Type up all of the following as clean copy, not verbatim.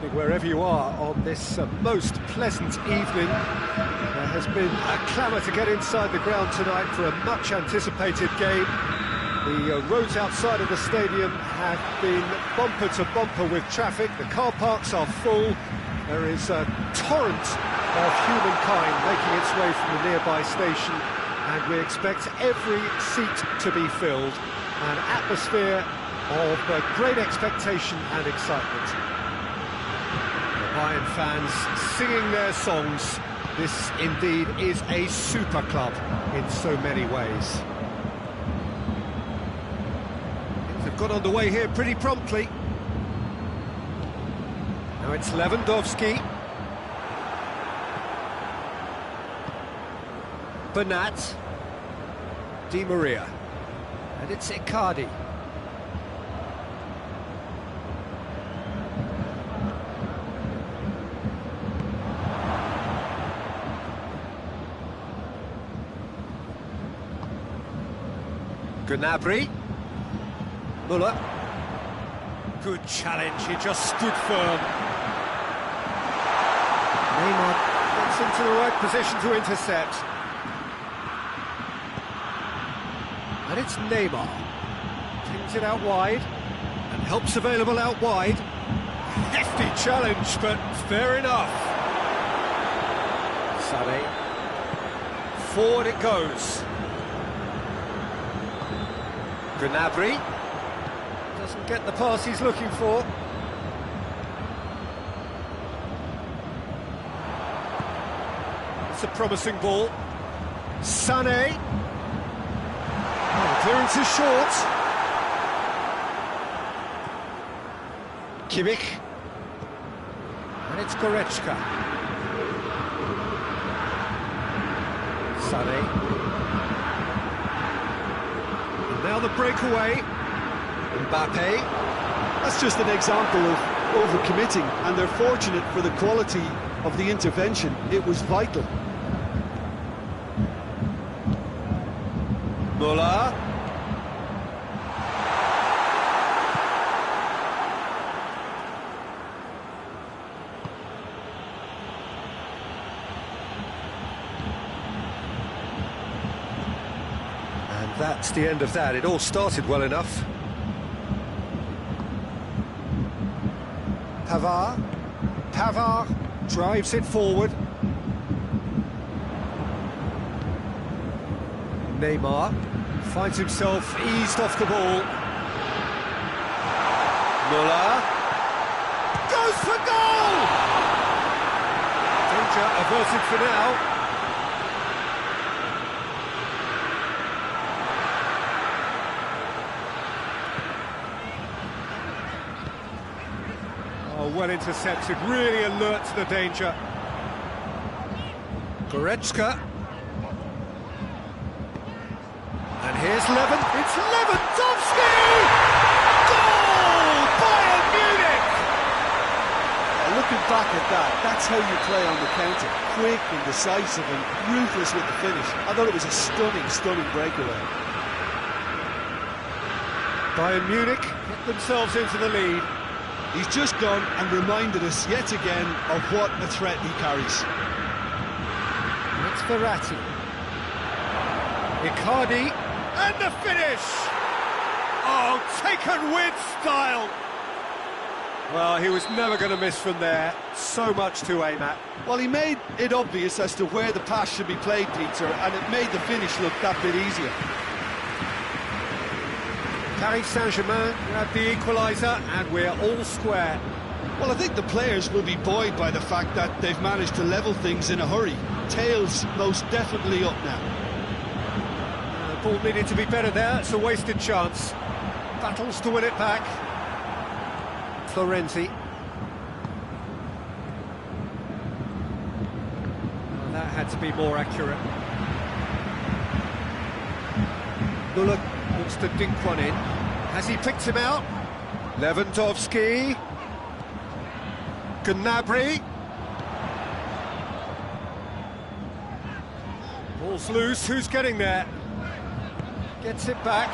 listening wherever you are on this most pleasant evening. There has been a clamour to get inside the ground tonight for a much-anticipated game. The roads outside of the stadium have been bumper to bumper with traffic. The car parks are full. There is a torrent of humankind making its way from the nearby station, and we expect every seat to be filled. An atmosphere of great expectation and excitement. The Bayern fans singing their songs. This indeed is a super club in so many ways. Things have got underway here pretty promptly. Now it's Lewandowski. Bernat. Di Maria. And it's Icardi. Gnabry. Muller. Good challenge, he just stood firm. Neymar gets into the right position to intercept. And it's Neymar. Pings it out wide. And help's available out wide. Hefty challenge, but fair enough. Sané. Forward it goes. Gnabry doesn't get the pass he's looking for. It's a promising ball. Sané. Oh, clearance is short. Kimmich. And it's Goretzka. Sané. Now the breakaway. Mbappe. That's just an example of overcommitting, and they're fortunate for the quality of the intervention. It was vital. Muller. And that's the end of that. It all started well enough. Pavard drives it forward. Neymar finds himself eased off the ball. Muller goes for goal! Danger averted for now. Well intercepted, really alert to the danger. Goretzka. And here's it's Lewandowski! Goal! Bayern Munich! Looking back at that, that's how you play on the counter. Quick and decisive and ruthless with the finish. I thought it was a stunning breakaway. Bayern Munich get themselves into the lead. He's just gone and reminded us yet again of what a threat he carries. It's Verratti. Icardi, and the finish! Oh, taken with style! Well, he was never going to miss from there. So much to aim at. Well, he made it obvious as to where the pass should be played, Peter, and it made the finish look that bit easier. Paris Saint-Germain grab the equaliser, and we're all square. Well, I think the players will be buoyed by the fact that they've managed to level things in a hurry. Tails most definitely up now. The ball needed to be better there, it's a wasted chance. Battles to win it back. Florenzi. Well, that had to be more accurate. Muller looks to dink one in. Has he picked him out? Lewandowski. Gnabry. Ball's loose, who's getting there? Gets it back.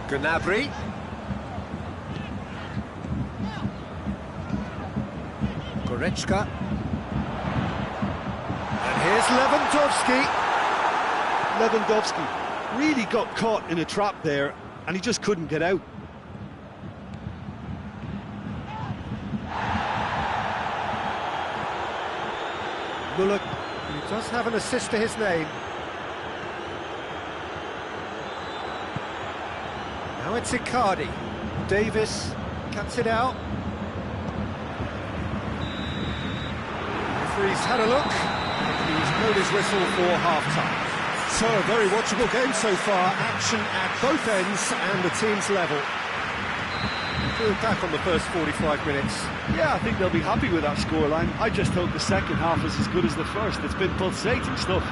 Gnabry. Goretzka. And here's Lewandowski. Lewandowski really got caught in a trap there, and he just couldn't get out. Müller, he does have an assist to his name. Now it's Icardi. Davis cuts it out. Referee's had a look. He's blown his whistle for half-time. So, a very watchable game so far. Action at both ends and the team's level. Feel back on the first 45 minutes. Yeah, I think they'll be happy with that scoreline. I just hope the second half is as good as the first. It's been pulsating stuff.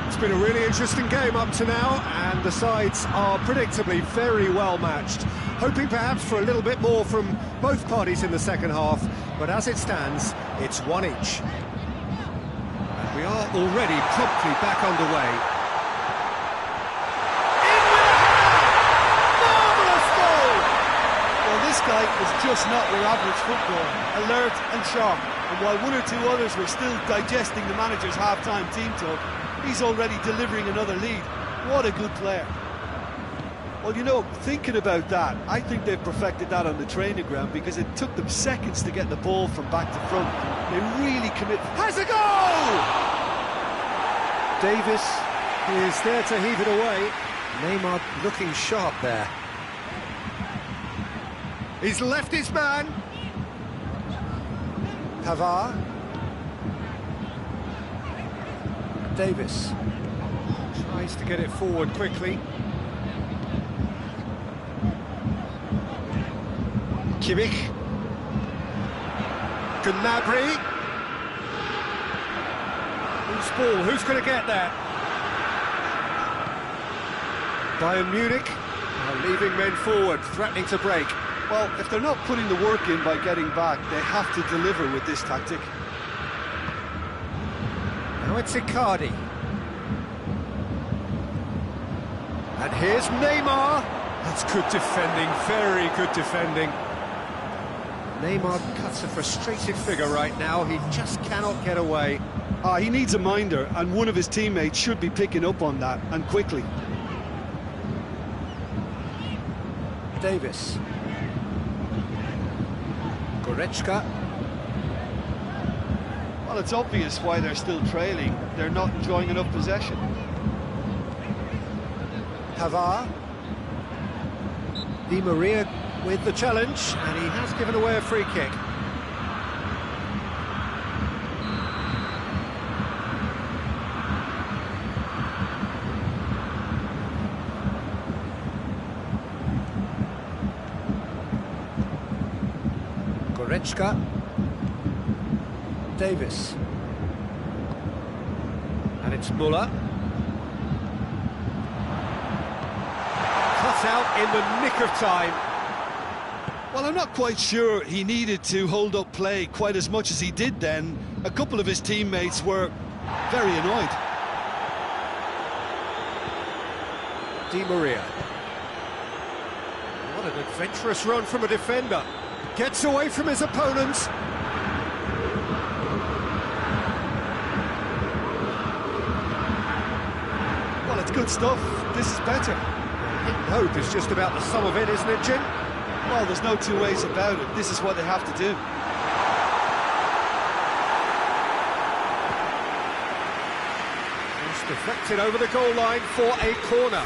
It's been a really interesting game up to now, and the sides are predictably very well matched. Hoping perhaps for a little bit more from both parties in the second half, but as it stands, it's one each. And we are already promptly back underway. In with a header! Marvellous goal! Well, this guy is just not your average footballer. Alert and sharp. And while one or two others were still digesting the manager's half-time team talk, he's already delivering another lead. What a good player. Well, you know, thinking about that, I think they've perfected that on the training ground because it took them seconds to get the ball from back to front. They really commit. Has a goal! Davis is there to heave it away. Neymar looking sharp there. He's left his man. Pavard. Davis tries to get it forward quickly. Kimmich. Gnabry. Who's ball? Who's going to get that? Bayern Munich are leaving men forward, threatening to break. Well, if they're not putting the work in by getting back, they have to deliver with this tactic. Now it's Icardi. And here's Neymar. That's good defending, very good defending. Neymar cuts a frustrated figure right now. He just cannot get away. He needs a minder, and one of his teammates should be picking up on that, and quickly. Davis. Goretzka. Well, it's obvious why they're still trailing. They're not enjoying enough possession. Pavard. Di Maria with the challenge, and he has given away a free kick. Goretzka. Davis. And it's Müller. Cut out in the nick of time. Well, I'm not quite sure he needed to hold up play quite as much as he did then. A couple of his teammates were very annoyed. Di Maria. What an adventurous run from a defender. Gets away from his opponents. Well, it's good stuff. This is better. Hope is just about the sum of it, isn't it, Jim? Well, there's no two ways about it. This is what they have to do. It's deflected over the goal line for a corner.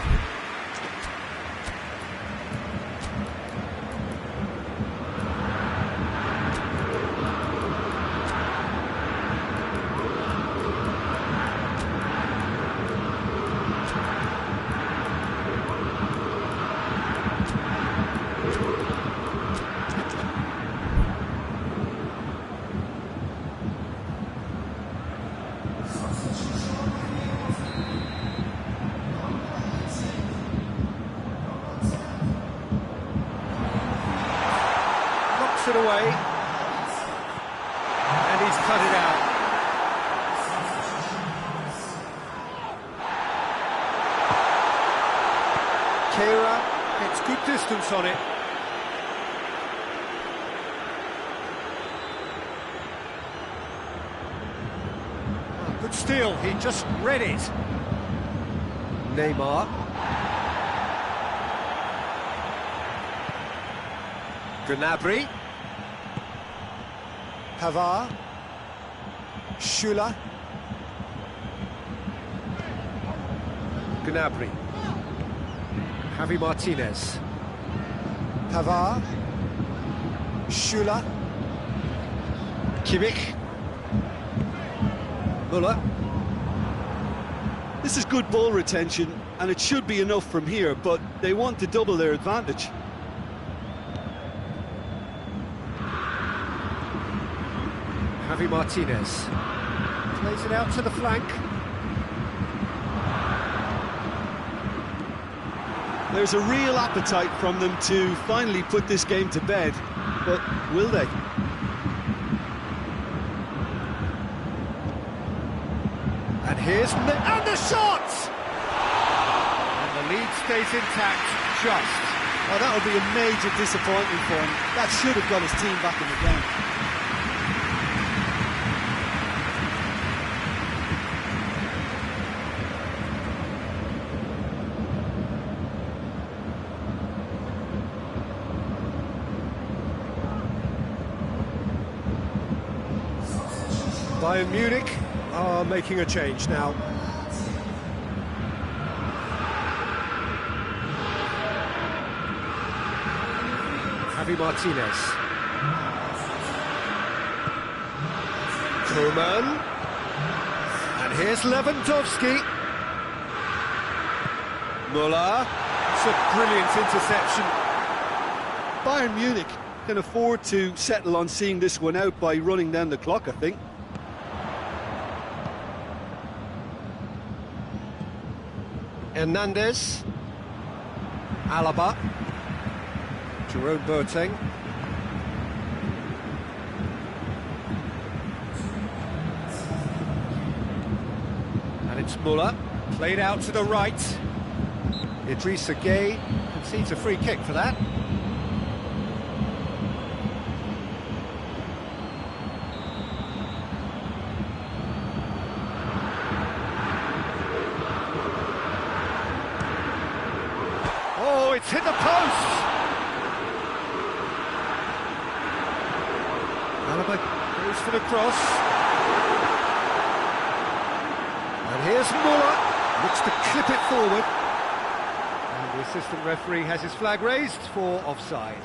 It away, and he's cut it out. Kehrer gets good distance on it. steal, he just read it. Neymar. Gnabry. Pavard. Schüller. Gnabry. Javi Martinez. Pavard. Schüller. Kimmich. Müller. This is good ball retention, and it should be enough from here, but they want to double their advantage. Javi Martinez plays it out to the flank. There's a real appetite from them to finally put this game to bed, but will they? And here's and the shot! And the lead stays intact, just. Oh, that would be a major disappointment for him. That should have got his team back in the game. Bayern Munich are making a change now. Javi Martinez. Koeman. And here's Lewandowski. Müller. It's a brilliant interception. Bayern Munich can afford to settle on seeing this one out by running down the clock, I think. Hernandez, Alaba, Jerome Boateng, and it's Müller, played out to the right. Idrissa Gueye concedes a free kick for that. Oh, it's hit the post! Alaba goes for the cross. And here's Müller, looks to clip it forward. And the assistant referee has his flag raised for offside.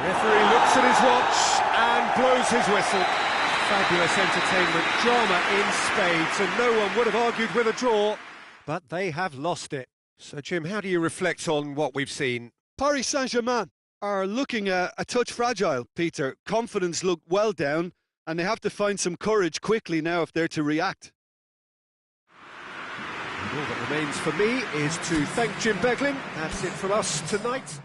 Referee looks at his watch and blows his whistle. Fabulous entertainment, drama in spades, and no one would have argued with a draw, but they have lost it. So, Jim, how do you reflect on what we've seen? Paris Saint-Germain are looking a touch fragile, Peter. Confidence looked well down, and they have to find some courage quickly now if they're to react. All that remains for me is to thank Jim Beglin. That's it from us tonight.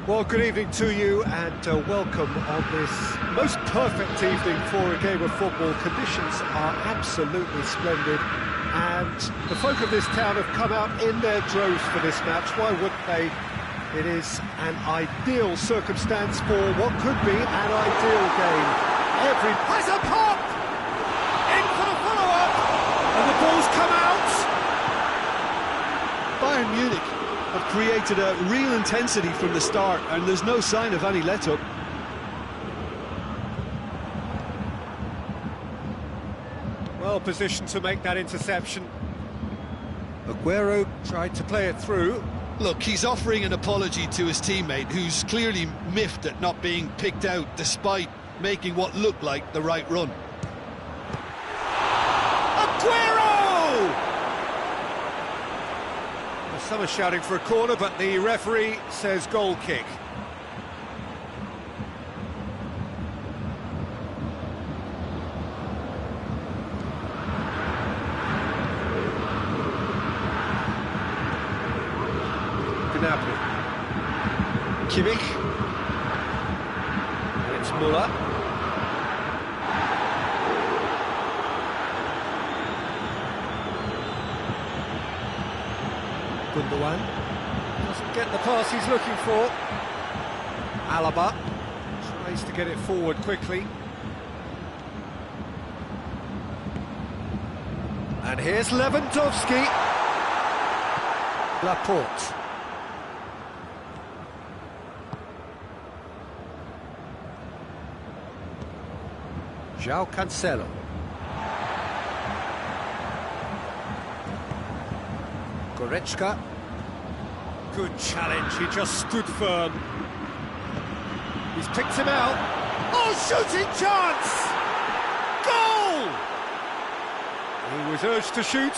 Well, good evening to you and welcome on this most perfect evening for a game of football. Conditions are absolutely splendid and the folk of this town have come out in their droves for this match. Why wouldn't they? It is an ideal circumstance for what could be an ideal game. Every has a pop! In for the follow-up! And the ball's come out! Bayern Munich have created a real intensity from the start, and there's no sign of any let-up. Well positioned to make that interception. Aguero tried to play it through. Look, he's offering an apology to his teammate, who's clearly miffed at not being picked out despite making what looked like the right run. Aguero! Well, some are shouting for a corner, but the referee says goal kick. Gnabry. Kimmich. And it's Müller. Gundogan doesn't get the pass he's looking for. Alaba tries to get it forward quickly. And here's Lewandowski. Laporte. João Cancelo. Goretzka. Good challenge, he just stood firm. He's picked him out. Oh, shooting chance! Goal! He was urged to shoot,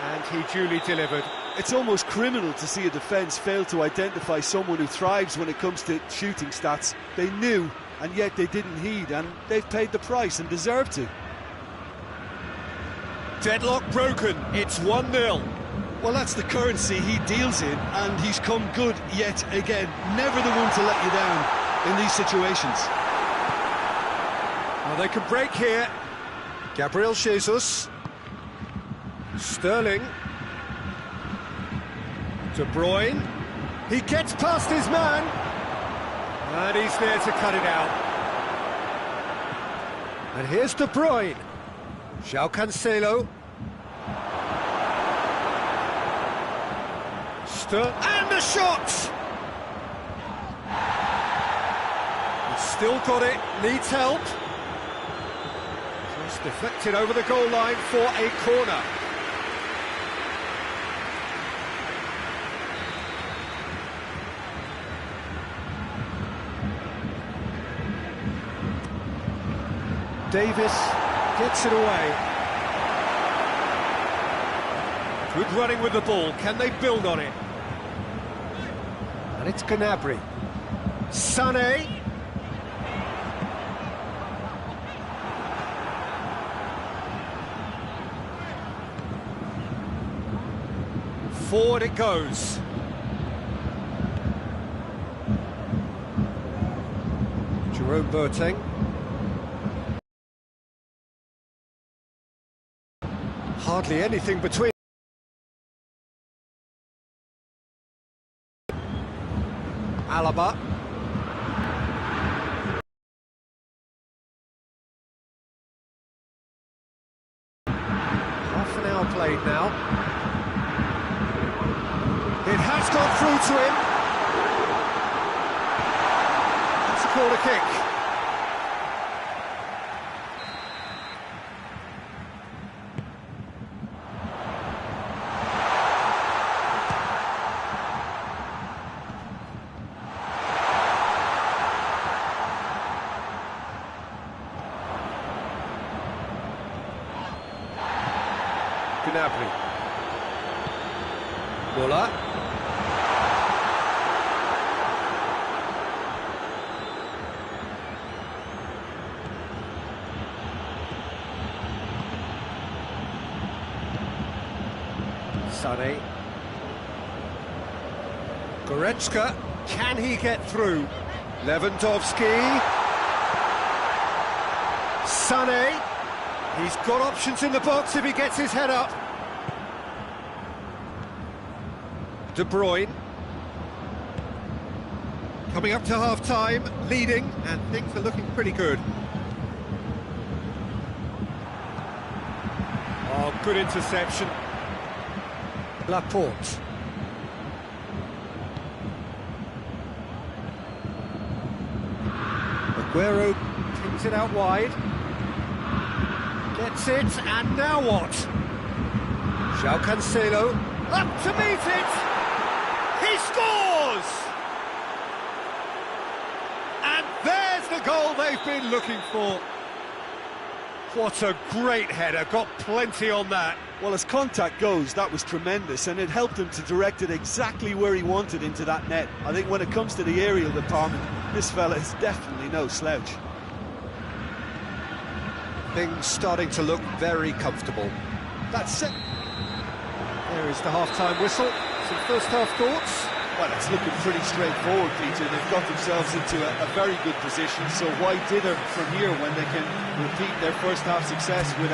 and he duly delivered. It's almost criminal to see a defence fail to identify someone who thrives when it comes to shooting stats. They knew, and yet they didn't heed, and they've paid the price and deserve to. Deadlock broken, it's 1-0. Well, that's the currency he deals in, and he's come good yet again. Never the one to let you down in these situations. Well, they can break here. Gabriel Jesus. Sterling. De Bruyne. He gets past his man. And he's there to cut it out. And here's De Bruyne. João Cancelo. And the shot! He's still got it, needs help. Just deflected over the goal line for a corner. Davis gets it away. Good running with the ball, can they build on it? And it's Gnabry. Sané. Forward it goes. Jerome Boateng. Hardly anything between. Alaba. Half an hour played now. It has gone through to him. That's a corner kick. Gnabry. Müller. Sané. Goretzka Can he get through? Lewandowski. Sané. He's got options in the box if he gets his head up. De Bruyne. Coming up to half-time, leading, and things are looking pretty good. Oh, good interception. Laporte. Aguero kicks it out wide. Gets it, and now what? João Cancelo, up to meet it! He scores! And there's the goal they've been looking for. What a great header, got plenty on that. Well, as contact goes, that was tremendous, and it helped him to direct it exactly where he wanted into that net. I think when it comes to the aerial department, this fella is definitely no slouch. Things starting to look very comfortable. That's it. There is the half-time whistle. Some first-half thoughts? Well, it's looking pretty straightforward, Peter. They've got themselves into a very good position, so why dither from here when they can repeat their first-half success with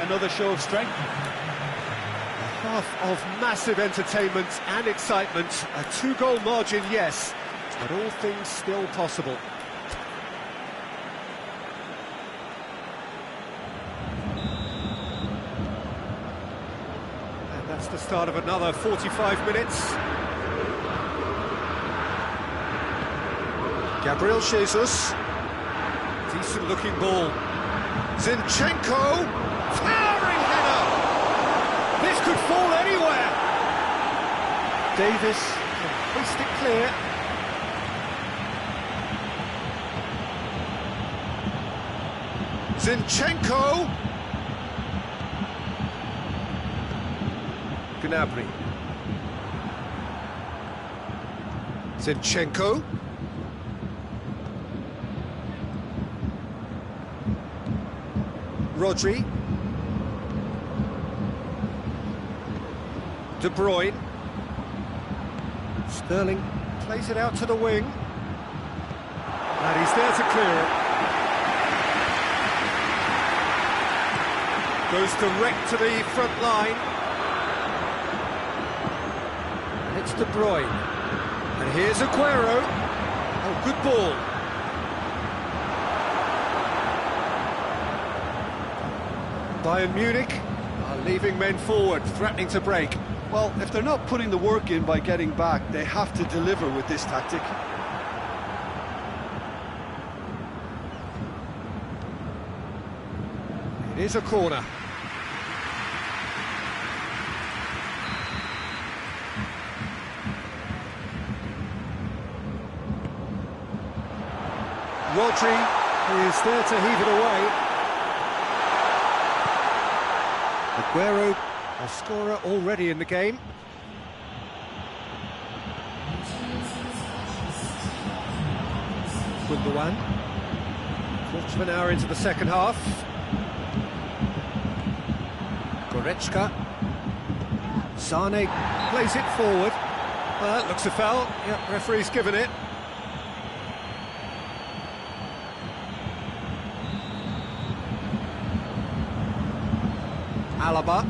another show of strength? A half of massive entertainment and excitement. A 2-goal margin, yes, but all things still possible. And that's the start of another 45 minutes. Gabriel Jesus. Decent looking ball. Zinchenko. Towering header. This could fall anywhere. Davis can hoist it clear. Zinchenko. Gnabry. Zinchenko. Rodri. De Bruyne. Sterling plays it out to the wing. And he's there to clear it. Goes direct to the front line. And it's De Bruyne. And here's Aguero. Oh, good ball. Bayern Munich are leaving men forward, threatening to break. Well, if they're not putting the work in by getting back, they have to deliver with this tactic. It is a corner. Rodri is there to heave it away. Aguero, a scorer already in the game. Gundogan. Quarter of an hour into the second half. Goretzka. Sané plays it forward. Well, that looks a foul. Yep, referee's given it. Alaba.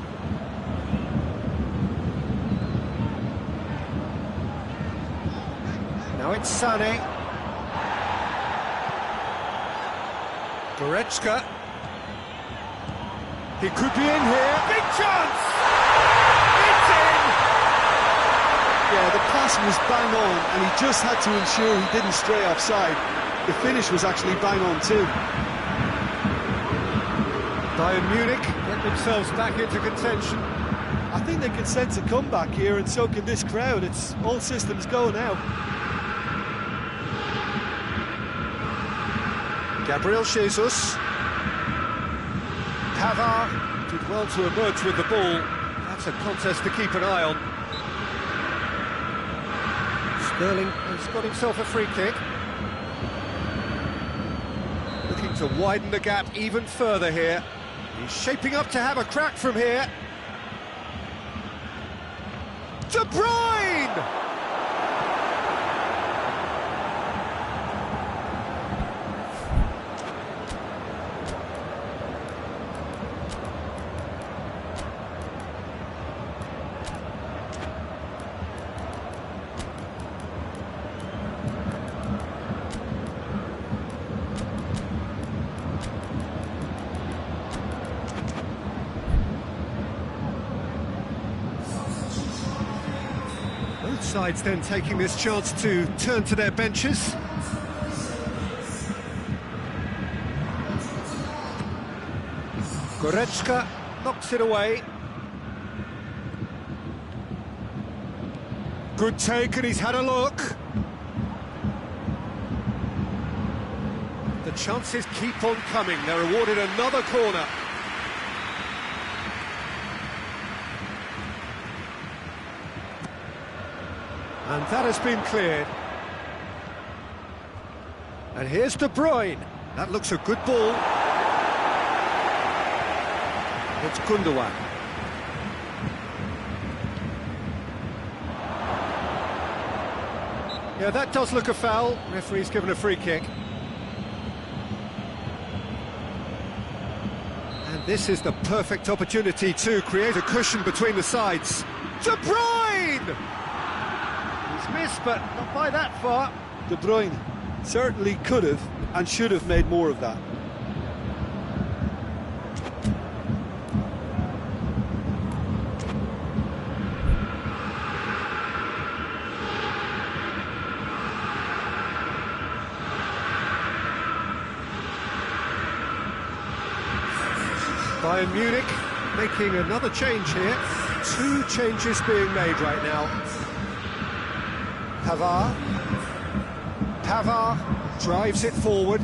Now it's Sané. Goretzka. He could be in here. Big chance! It's in! Yeah, the pass was bang on, and he just had to ensure he didn't stray offside. The finish was actually bang on too. Bayern Munich get themselves back into contention. I think they can sense a comeback here, and so can this crowd. It's all systems go now. Gabriel Jesus. Pavard did well to emerge with the ball. That's a contest to keep an eye on. Sterling has got himself a free kick. Looking to widen the gap even further here. He's shaping up to have a crack from here. De Bruyne! Sides then taking this chance to turn to their benches. Goretzka knocks it away. Good take, and he's had a look. The chances keep on coming. They're awarded another corner. And that has been cleared. And here's De Bruyne. That looks a good ball. It's Gundogan. Yeah, that does look a foul. Referee's given a free kick. And this is the perfect opportunity to create a cushion between the sides. De Bruyne! He's missed, but not by that far. De Bruyne certainly could have and should have made more of that. Bayern Munich making another change here. 2 changes being made right now. Pavard drives it forward.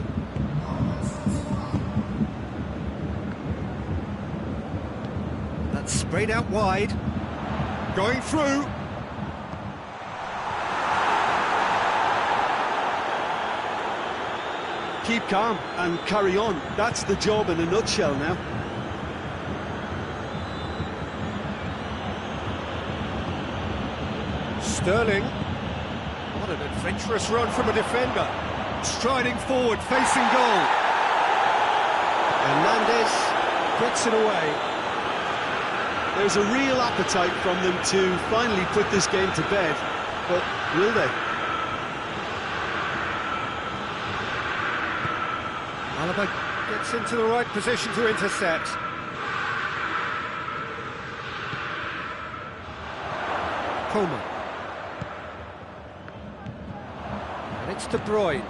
That's sprayed out wide. Going through. Keep calm and carry on. That's the job in a nutshell now. Sterling. What an adventurous run from a defender. Striding forward, facing goal. Hernandez puts it away. There's a real appetite from them to finally put this game to bed, but will they? Alaba gets into the right position to intercept. Coman. And it's De Bruyne.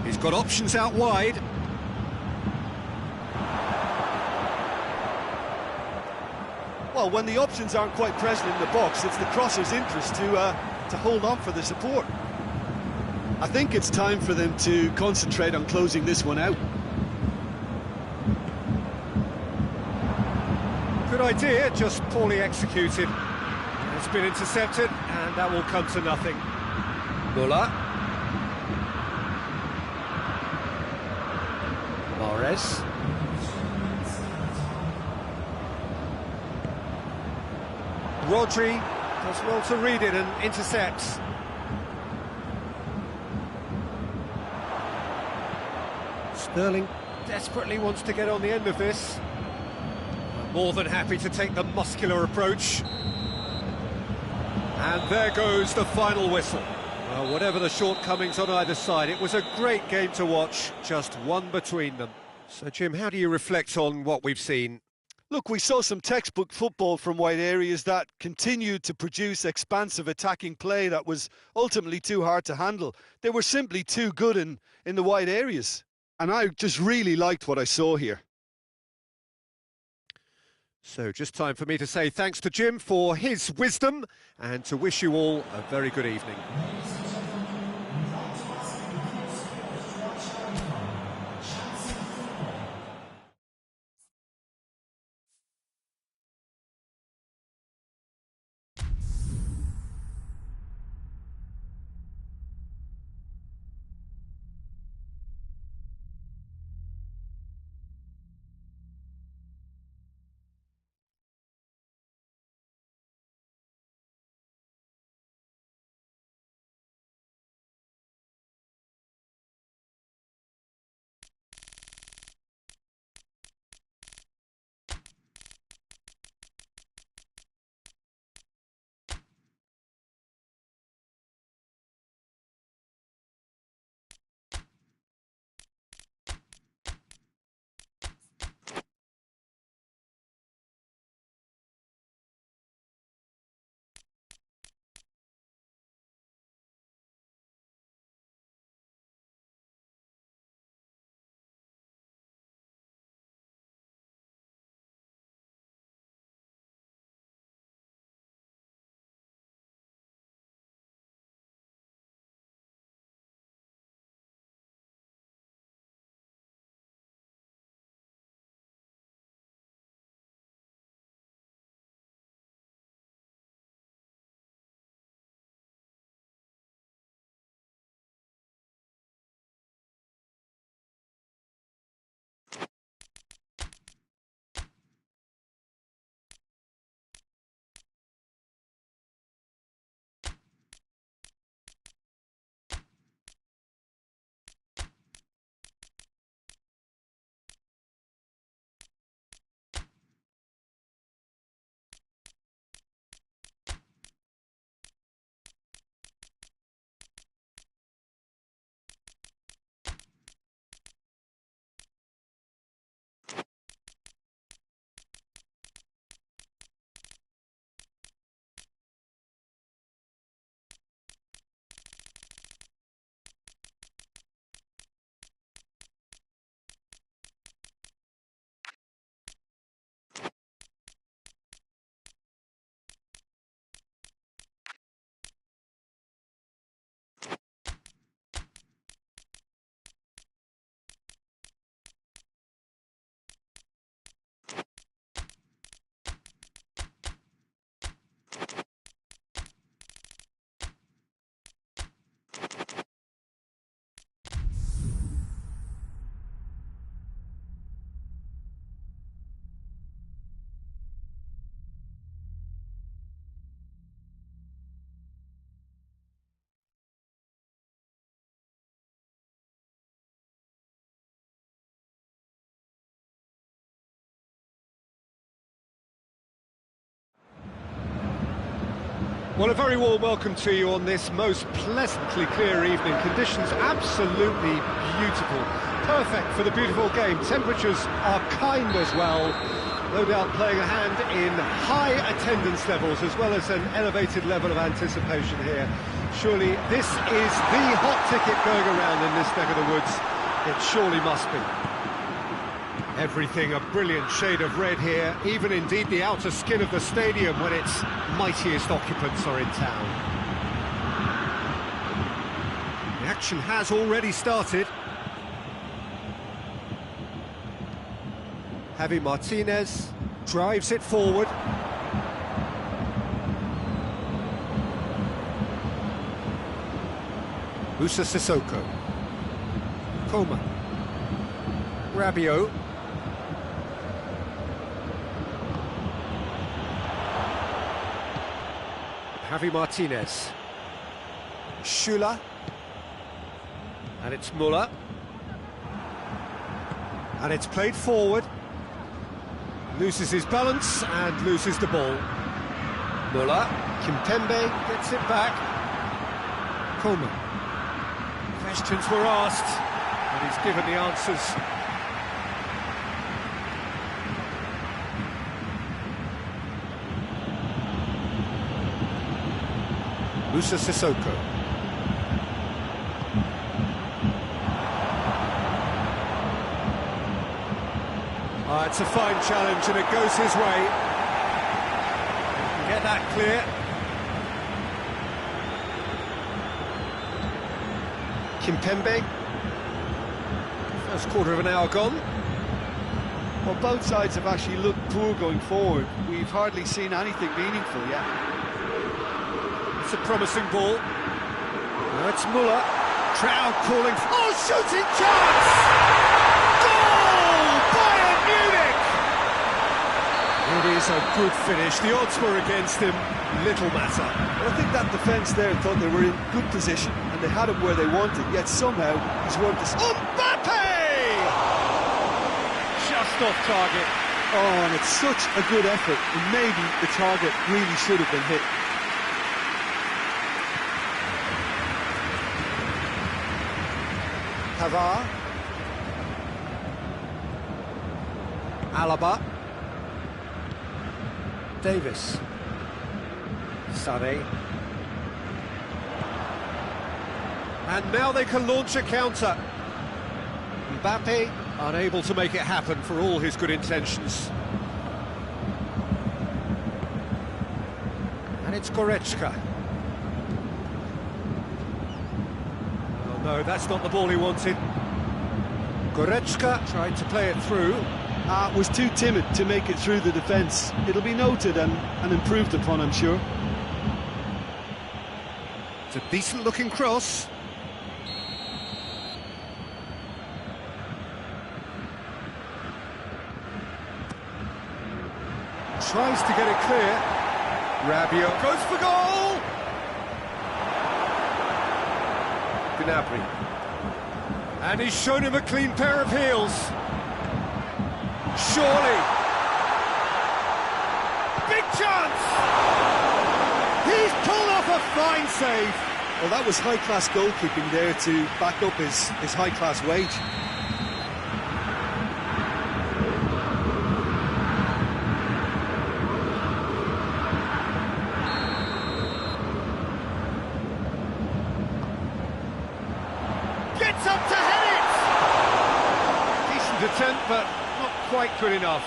He's got options out wide. Well, when the options aren't quite present in the box, it's the crosser's interest to hold on for the support. I think it's time for them to concentrate on closing this one out. Good idea, just poorly executed. It's been intercepted, and that will come to nothing. Müller. Mahrez. Rodri does well to read it and intercepts. Sterling desperately wants to get on the end of this. More than happy to take the muscular approach. And there goes the final whistle. Well, whatever the shortcomings on either side, it was a great game to watch, just one between them. So, Jim, how do you reflect on what we've seen? Look, we saw some textbook football from wide areas that continued to produce expansive attacking play that was ultimately too hard to handle. They were simply too good in the wide areas. And I just really liked what I saw here. So just time for me to say thanks to Jim for his wisdom and to wish you all a very good evening. Well, a very warm welcome to you on this most pleasantly clear evening. Conditions absolutely beautiful. Perfect for the beautiful game. Temperatures are kind as well. No doubt playing a hand in high attendance levels as well as an elevated level of anticipation here. Surely this is the hot ticket going around in this neck of the woods. It surely must be. Everything a brilliant shade of red here, even indeed the outer skin of the stadium when its mightiest occupants are in town. The action has already started. Javi Martinez drives it forward. Moussa Sissoko. Coman. Rabiot. Javi Martinez. Schüller. And it's Müller. And it's played forward. Loses his balance and loses the ball. Müller. Kimpembe gets it back. Coman. Questions were asked, and he's given the answers. Moussa Sissoko. It's a fine challenge and it goes his way. Get that clear. Kimpembe. First quarter of an hour gone. Well, both sides have actually looked poor going forward. We've hardly seen anything meaningful yet. It's a promising ball. Now it's Müller. Trout calling. Oh, shooting chance! Goal! Bayern Munich! It is a good finish. The odds were against him. Little matter. Well, I think that defence there thought they were in good position and they had him where they wanted, yet somehow he's worked this. Mbappe! Just off target. Oh, and it's such a good effort, and maybe the target really should have been hit. Pavard. Alaba. Davis. Sané. And now they can launch a counter. Mbappe unable to make it happen for all his good intentions. And it's Goretzka. Oh no, that's not the ball he wanted. Goretzka tried to play it through. Was too timid to make it through the defence. It'll be noted and improved upon, I'm sure. It's a decent looking cross. Tries to get it clear. Rabiot goes for goal! Gnabry. And he's shown him a clean pair of heels. Surely. Big chance! He's pulled off a fine save. Well, that was high-class goalkeeping there to back up his high-class wage. Gets up to head it! Decent attempt, but not quite good enough.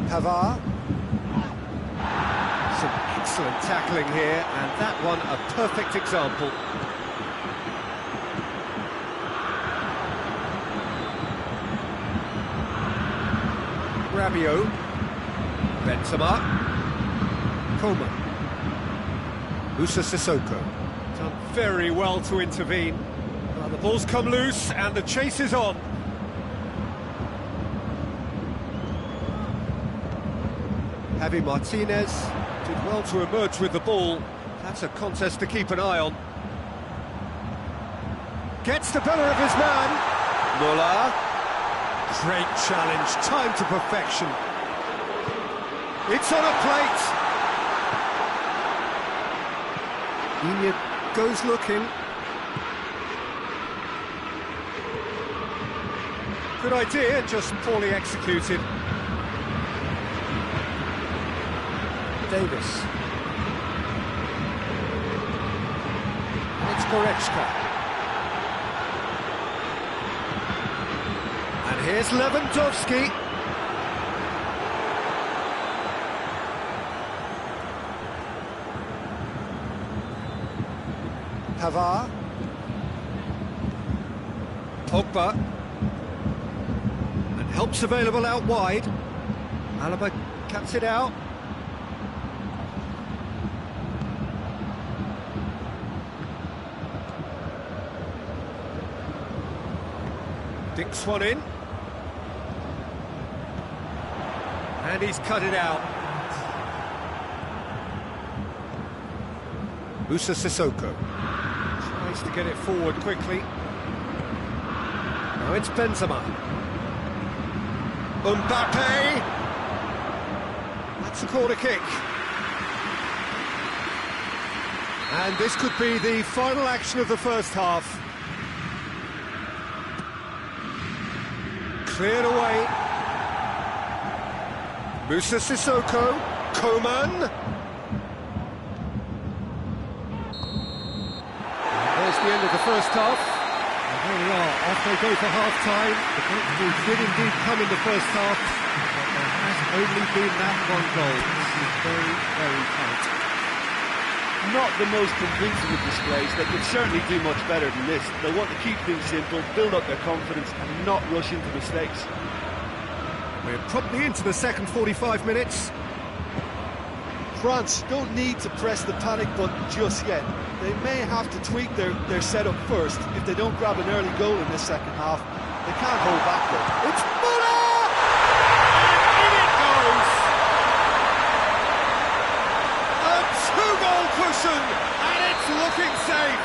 Pavard. Some excellent tackling here, and that one a perfect example. Rabiot. Benzema. Coman. Moussa Sissoko. Done very well to intervene. Well, the ball's come loose and the chase is on. Javi Martinez did well to emerge with the ball. That's a contest to keep an eye on. Gets the better of his man. Muller. Great challenge, time to perfection. It's on a plate. Inya goes looking. Good idea, just poorly executed. Davis. It's Goretzka. And here's Lewandowski. Pavard. Pogba. And help's available out wide. Alaba cuts it out. Dinks one in. And he's cut it out. Moussa Sissoko tries to get it forward quickly. Now it's Benzema. Mbappe! That's a corner kick. And this could be the final action of the first half. Cleared away. Moussa Sissoko. Coman. There's the end of the first half. And here we are, off they go for half-time. The breakthrough did indeed come in the first half, but there has only been that one goal. This is very, very tight. Not the most convincing of displays. They could certainly do much better than this. They want to keep things simple, build up their confidence and not rush into mistakes. We're probably into the second 45 minutes. France don't need to press the panic button just yet. They may have to tweak their setup first. If they don't grab an early goal in this second half, they can't hold back though. It's Muller! And in it goes! A two-goal cushion, and it's looking safe.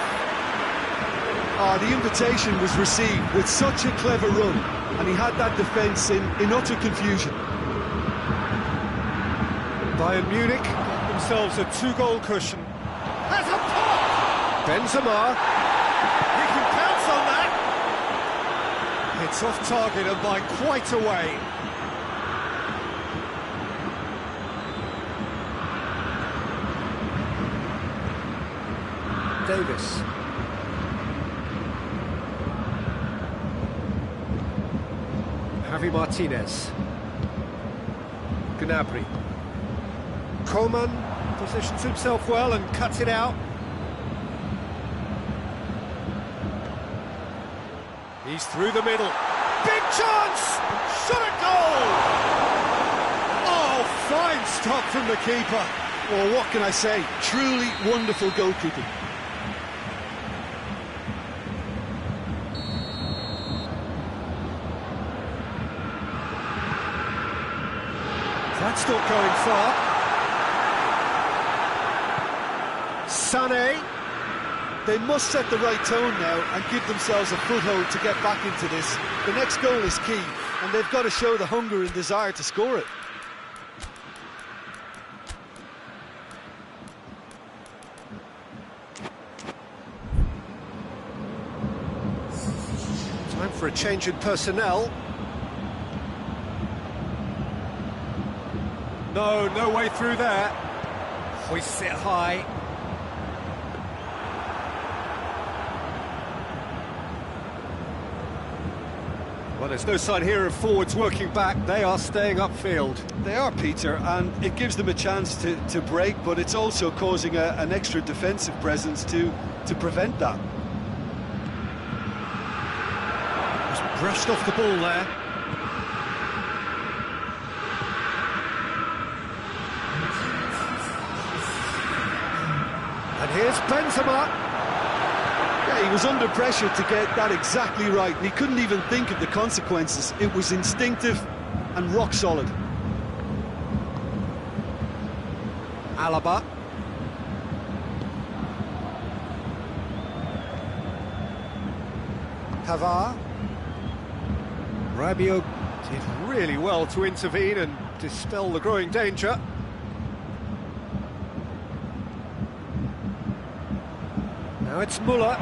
The invitation was received with such a clever run, and he had that defence in utter confusion. Bayern Munich got themselves a two-goal cushion. Has a pop! Benzema. He can pounce on that. It's off target and by quite a way. Davis. Javi Martinez. Gnabry. Coman positions himself well and cuts it out. He's through the middle. Big chance! Shot at goal! Oh, fine stop from the keeper. Well, what can I say? Truly wonderful goalkeeping. That's not going far. Sané. They must set the right tone now and give themselves a foothold to get back into this. The next goal is key, and they've got to show the hunger and desire to score it. Time for a change in personnel. No way through there. Hoists it high. Well, there's no sign here of forwards working back. They are staying upfield. They are, Peter, and it gives them a chance to break, but it's also causing an extra defensive presence to prevent that. Just brushed off the ball there. And here's Benzema. Yeah, he was under pressure to get that exactly right, and he couldn't even think of the consequences. It was instinctive and rock solid. Alaba. Pavard. Rabiot did really well to intervene and dispel the growing danger. Now it's Muller.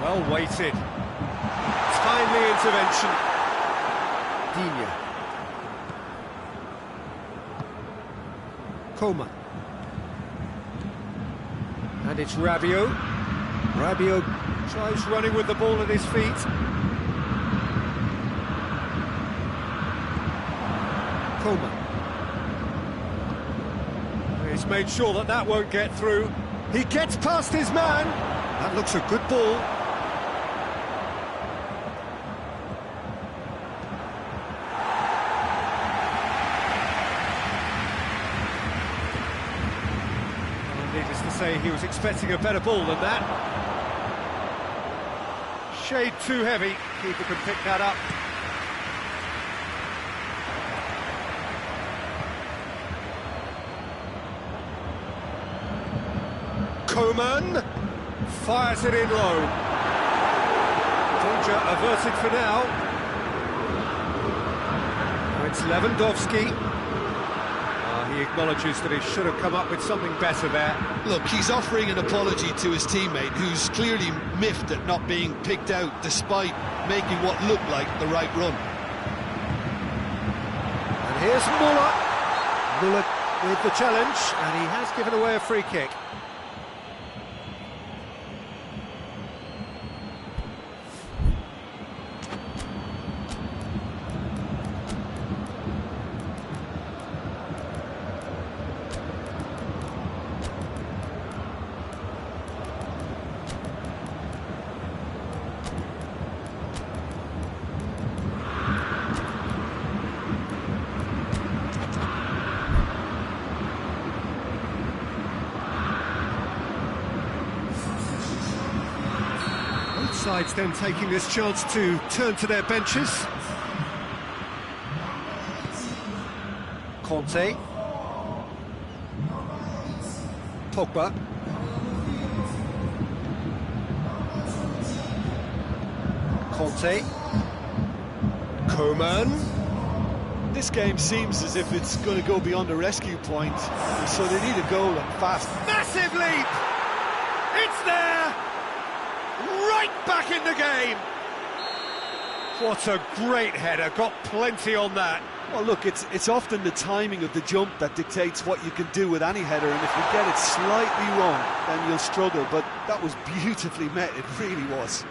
Well weighted. Timely intervention. Digne. Coman. And it's Rabiot. Rabiot tries running with the ball at his feet. Coman. He's made sure that that won't get through. He gets past his man. That looks a good ball. Needless to say, he was expecting a better ball than that. Shade too heavy. Keeper can pick that up. Coman fires it in low. Danger averted for now. Now it's Lewandowski. He acknowledges that he should have come up with something better there. Look, he's offering an apology to his teammate, who's clearly miffed at not being picked out despite making what looked like the right run. And here's Muller. Muller with the challenge, and he has given away a free kick. Sides then taking this chance to turn to their benches. Conte. Pogba. Conte. Coman. This game seems as if it's going to go beyond the rescue point, so they need a goal and fast. Massive leap! It's there! Right back in the game! What a great header, got plenty on that. Well, look, it's often the timing of the jump that dictates what you can do with any header, and if you get it slightly wrong, then you'll struggle, but that was beautifully met, it really was.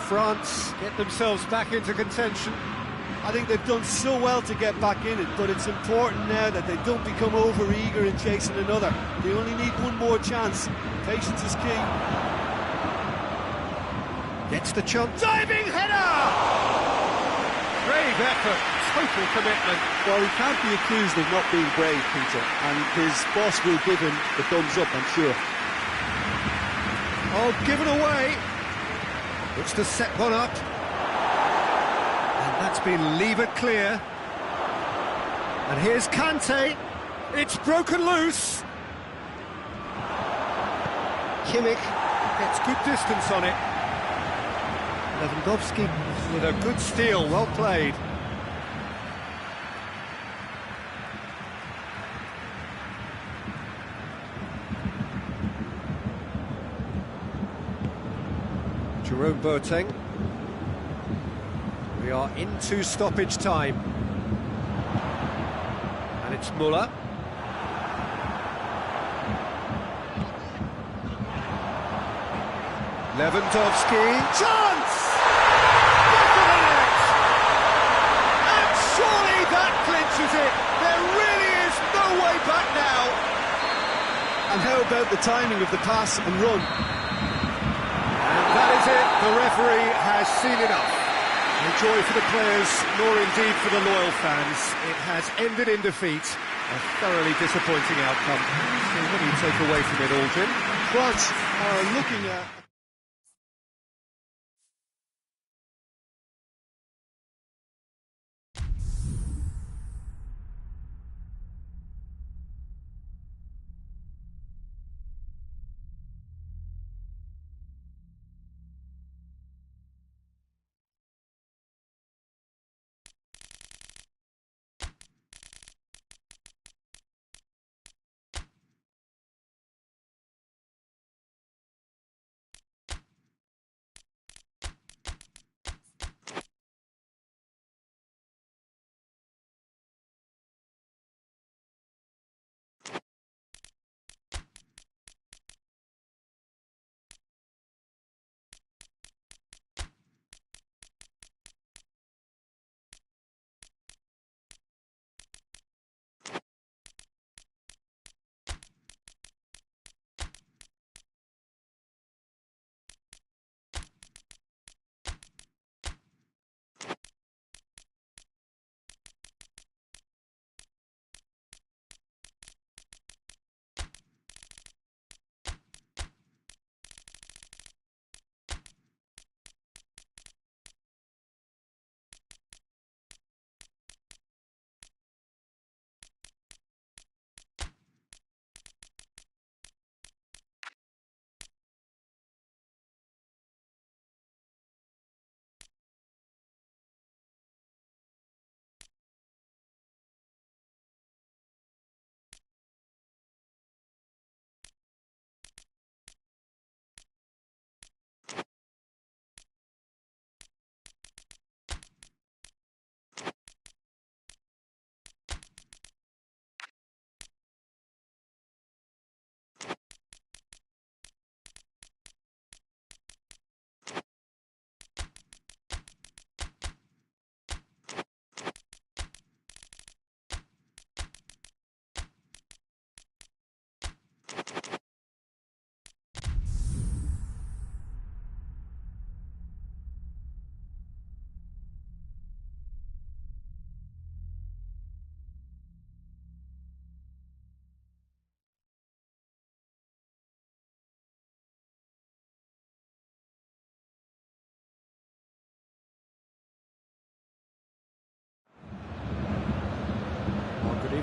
France get themselves back into contention. I think they've done so well to get back in it, but it's important now that they don't become over-eager in chasing another. They only need one more chance. Patience is key. Gets the chance. Diving header! Brave effort, total commitment. Well, he can't be accused of not being brave, Peter, and his boss will give him the thumbs up, I'm sure. Oh, given away. Looks to set one up. And that's been levered clear. And here's Kante. It's broken loose. Kimmich gets good distance on it. Lewandowski with a good steal, well played. Jerome Boateng. We are into stoppage time. And it's Muller. Lewandowski. Chance! Back of the net! And surely that clinches it. There really is no way back now. And how about the timing of the pass and run? And that is it. The referee has seen enough. No joy for the players, nor indeed for the loyal fans. It has ended in defeat. A thoroughly disappointing outcome. So what do you take away from it all, Jim? France are looking at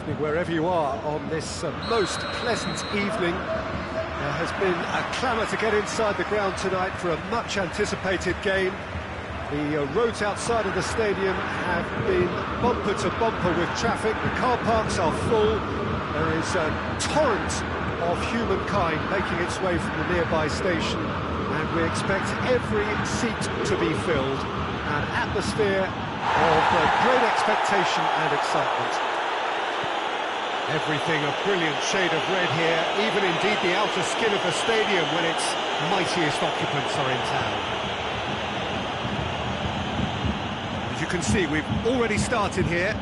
evening wherever you are on this most pleasant evening. There has been a clamour to get inside the ground tonight for a much anticipated game. The roads outside of the stadium have been bumper to bumper with traffic. The car parks are full. There is a torrent of humankind making its way from the nearby station, and we expect every seat to be filled. An atmosphere of great expectation and excitement. Everything a brilliant shade of red here, even indeed the outer skin of the stadium when its mightiest occupants are in town. As you can see, we've already started here.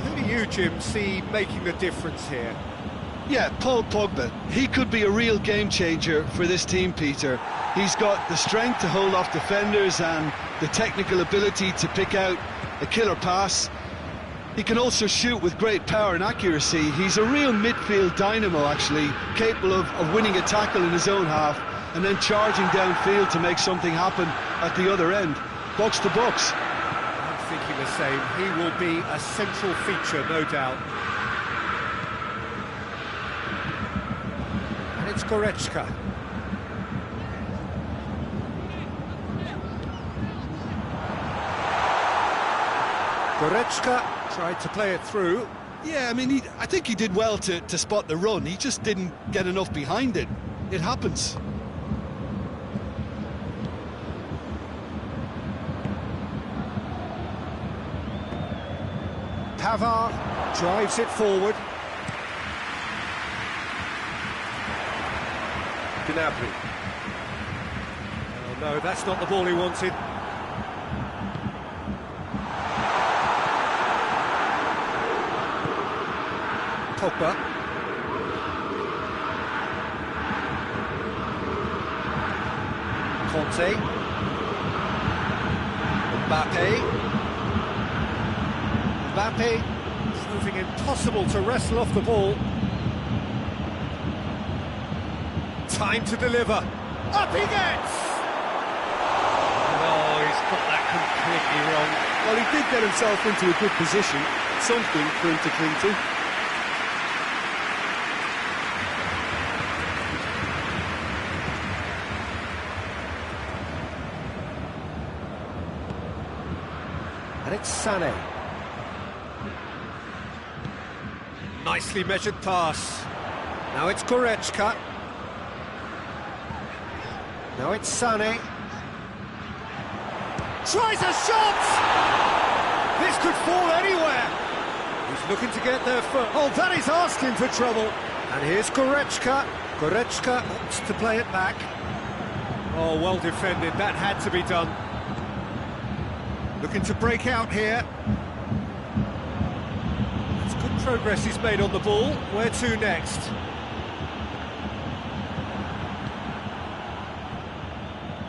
Who do you, Jim, see making the difference here? Yeah, Paul Pogba. He could be a real game changer for this team, Peter. He's got the strength to hold off defenders and the technical ability to pick out a killer pass. He can also shoot with great power and accuracy. He's a real midfield dynamo, actually, capable of winning a tackle in his own half and then charging downfield to make something happen at the other end. Box to box. I'm thinking the same. He will be a central feature, no doubt. And it's Goretzka. Goretzka tried to play it through. Yeah, I mean, I think he did well to spot the run. He just didn't get enough behind it. It happens. Pavard drives it forward. Gnabry. Oh no, that's not the ball he wanted. Pogba. Conte. Mbappe. It's proving impossible to wrestle off the ball. Time to deliver. Up he gets! No, he's got that completely wrong. Well, he did get himself into a good position. Something for him to cling to. And it's Sané. Nicely measured pass. Now it's Goretzka. Now it's Sané. Tries a shot! This could fall anywhere. He's looking to get there first. Oh, that is asking for trouble. And here's Goretzka. Goretzka wants to play it back. Oh, well defended. That had to be done. Looking to break out here. That's good progress he's made on the ball. Where to next?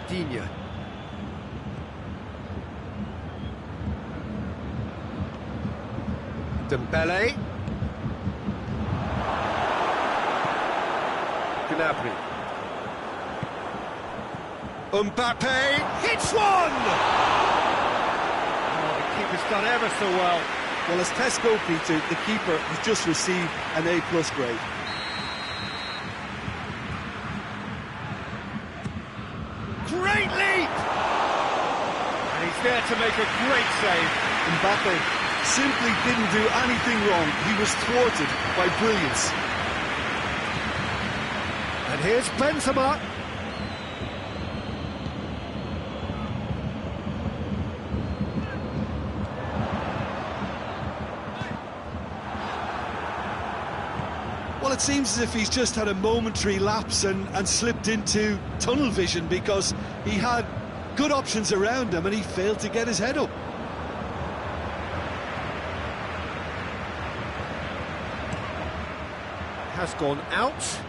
Digne. Dembele. Gnabry. Mbappe hits one! Keeper's done ever so well. Well, as tests go, Peter, the keeper has just received an A+ grade. Great leap! And he's there to make a great save. Mbappe simply didn't do anything wrong. He was thwarted by brilliance. And here's Benzema. Well, it seems as if he's just had a momentary lapse and slipped into tunnel vision, because he had good options around him and he failed to get his head up. Has gone out.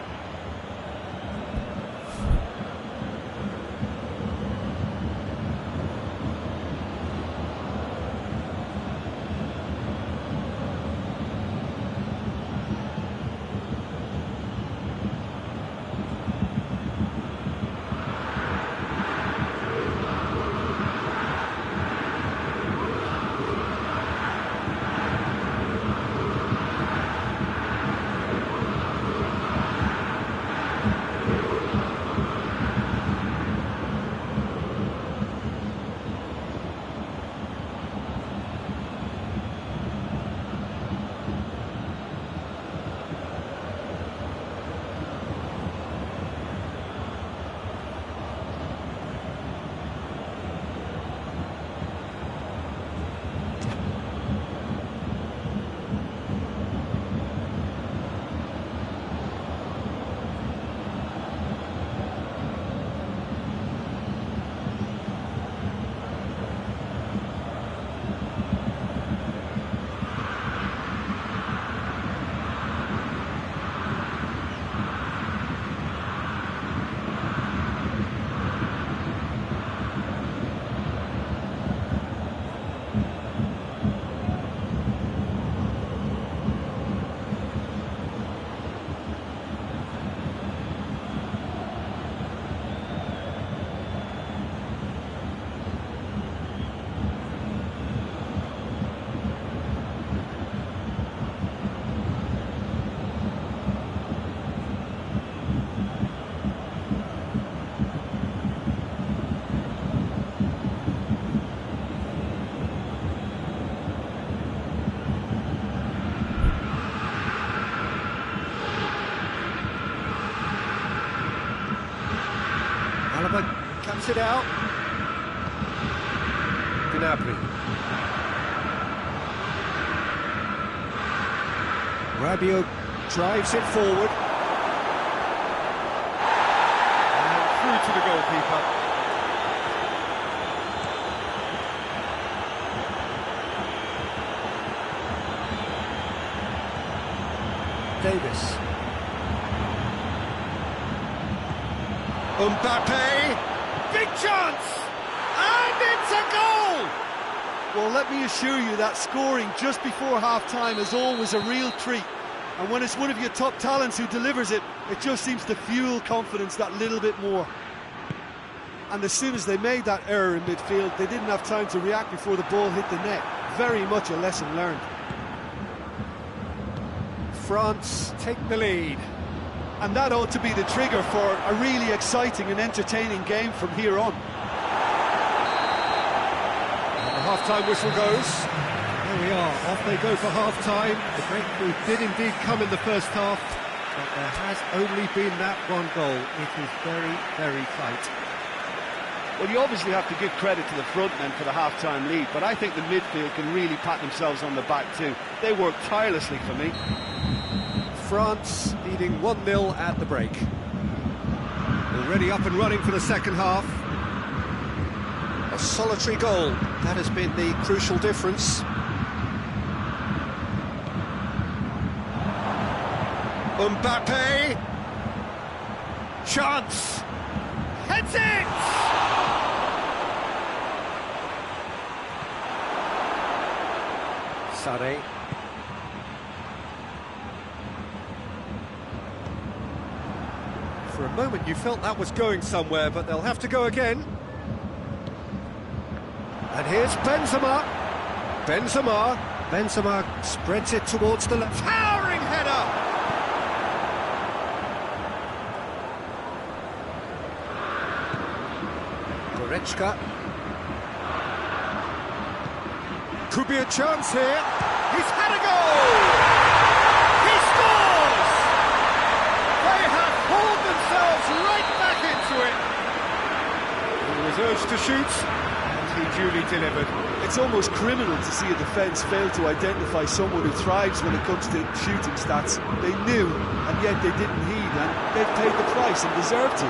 cuts it out. Gnabry. Rabiot drives it forward. And through to the goalkeeper. Davis. Mbappe, big chance, and it's a goal! Well, let me assure you that scoring just before half-time is always a real treat. And when it's one of your top talents who delivers it, it just seems to fuel confidence that little bit more. And as soon as they made that error in midfield, they didn't have time to react before the ball hit the net. Very much a lesson learned. France take the lead. And that ought to be the trigger for a really exciting and entertaining game from here on. And the half-time whistle goes. There we are, off they go for half-time. The breakthrough did indeed come in the first half, but there has only been that one goal. It is very, very tight. Well, you obviously have to give credit to the front men for the half-time lead, but I think the midfield can really pat themselves on the back too. They worked tirelessly for me. France leading 1-0 at the break. Already up and running for the second half. A solitary goal, that has been the crucial difference. Mbappe, chance, heads it! Sarri. For a moment you felt that was going somewhere, but they'll have to go again. And here's Benzema. Benzema spreads it towards the left. Towering header! Goretzka. Could be a chance here. He's had a goal! He scores! They have pulled themselves right back into it. He was urged to shoot, and he duly delivered. It's almost criminal to see a defence fail to identify someone who thrives when it comes to shooting stats. They knew, and yet they didn't heed, and they've paid the price and deserve to.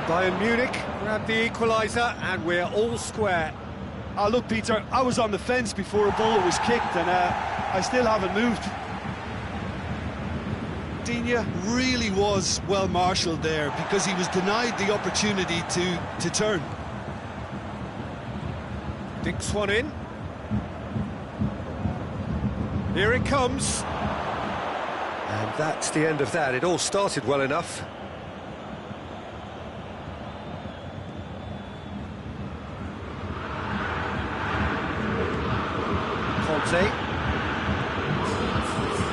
Bayern Munich grabbed the equaliser, and we're all square. Look, Peter, I was on the fence before a ball was kicked, and I still haven't moved. Digne really was well marshalled there because he was denied the opportunity to turn. Dinks one in. Here it comes. And that's the end of that. It all started well enough. Conte.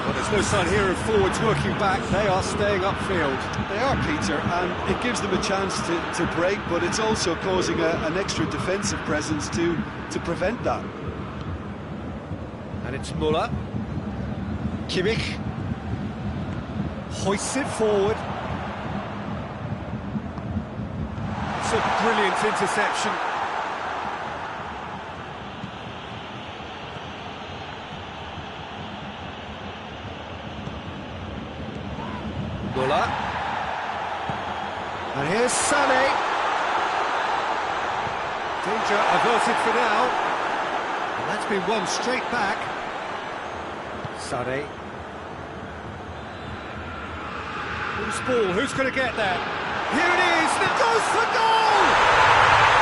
Well, there's no sign here of forwards working back. They are staying upfield. They are, Peter, and it gives them a chance to break, but it's also causing an extra defensive presence to prevent that. And it's Müller. Kimmich hoists it forward. It's a brilliant interception. Müller. And here's Sané. Danger averted for now. And that's been won straight back. Sané. Who's ball? Who's going to get that? Here it is, and it goes for goal!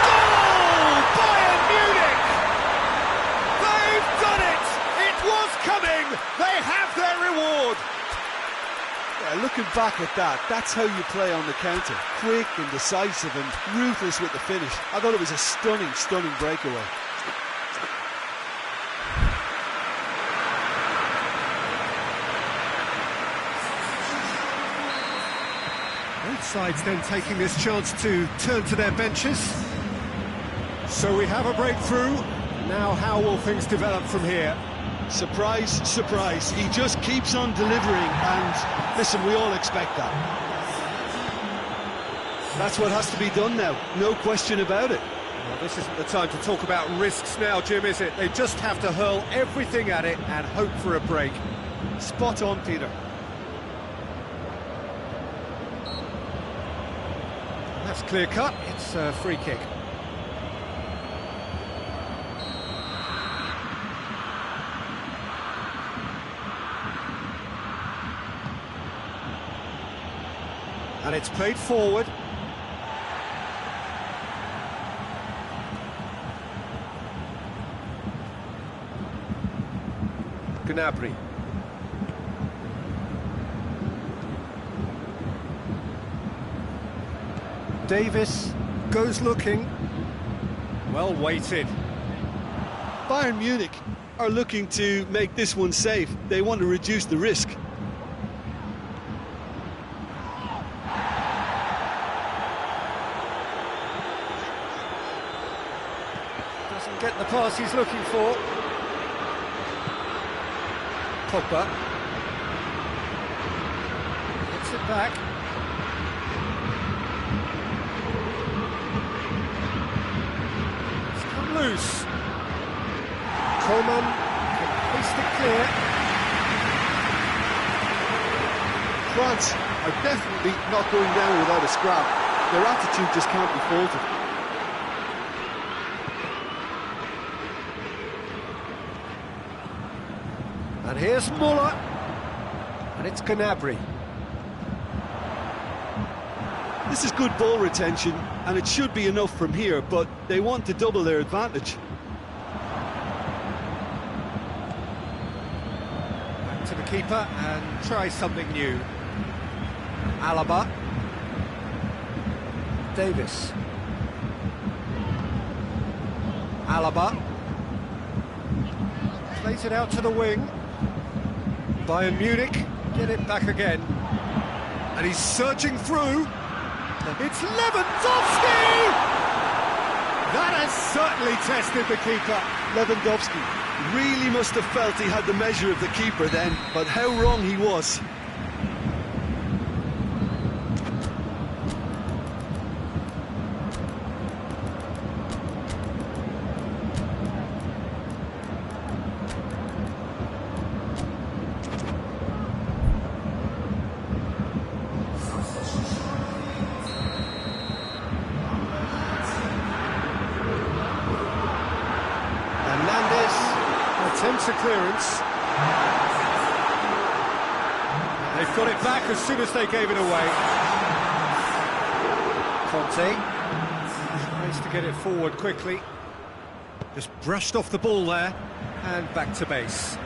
Goal! Bayern Munich! They've done it! It was coming! They have their reward! Yeah, looking back at that, that's how you play on the counter. Quick and decisive and ruthless with the finish. I thought it was a stunning, stunning breakaway. Both sides then taking this chance to turn to their benches. So we have a breakthrough. Now how will things develop from here? Surprise, surprise. He just keeps on delivering, and listen, we all expect that. That's what has to be done now, no question about it. Well, this isn't the time to talk about risks now, Jim, is it? They just have to hurl everything at it and hope for a break. Spot on, Peter. That's clear cut, it's a free kick. And it's played forward. Gnabry. Davis goes looking. Well weighted. Bayern Munich are looking to make this one safe. They want to reduce the risk. Doesn't get the pass he's looking for. Pogba. Gets it back. It's come loose. Coleman can hoist it clear. France are definitely not going down without a scrap. Their attitude just can't be faulted. And here's Muller, and it's Gnabry. This is good ball retention, and it should be enough from here, but they want to double their advantage. Back to the keeper and try something new. Alaba. Davis. Alaba. Plays it out to the wing. Bayern Munich get it back again. And he's surging through. It's Lewandowski! That has certainly tested the keeper. Lewandowski really must have felt he had the measure of the keeper then, but how wrong he was. Attempts a clearance. They've got it back as soon as they gave it away. Conte tries to get it forward quickly. Just brushed off the ball there and back to base.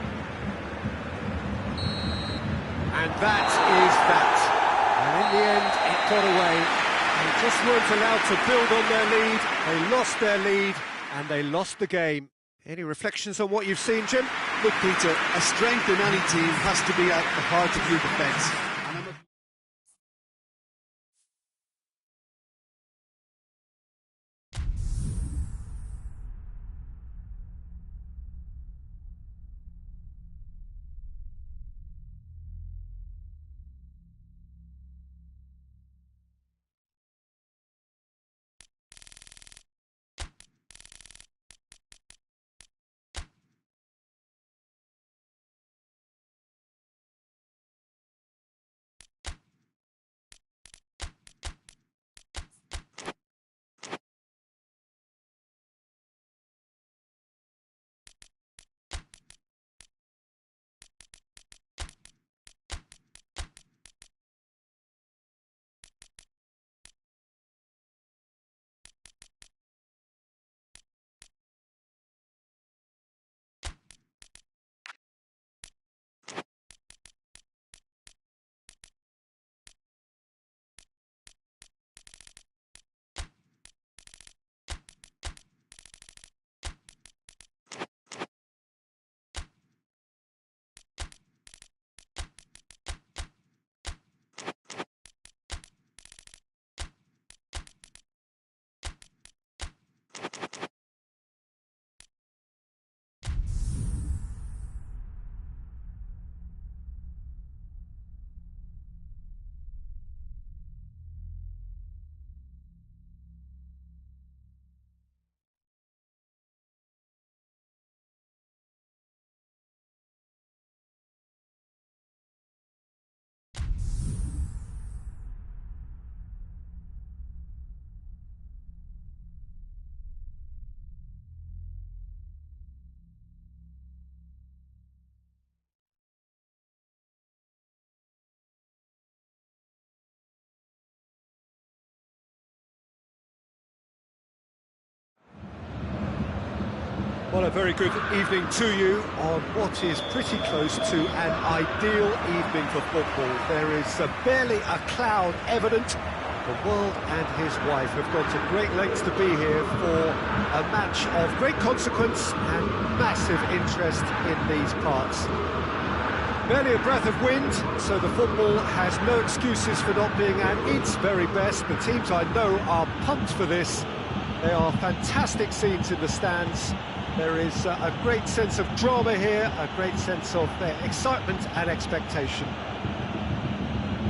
And that is that. And in the end, it got away. They just weren't allowed to build on their lead. They lost their lead and they lost the game. Any reflections on what you've seen, Jim? Look, Peter, a strength in any team has to be at the heart of your defence. Well, a very good evening to you on what is pretty close to an ideal evening for football. There is barely a cloud evident. The world and his wife have gone to great lengths to be here for a match of great consequence and massive interest in these parts. Barely a breath of wind, so the football has no excuses for not being at its very best. The teams I know are pumped for this. There are fantastic scenes in the stands. There is a great sense of drama here, a great sense of excitement and expectation.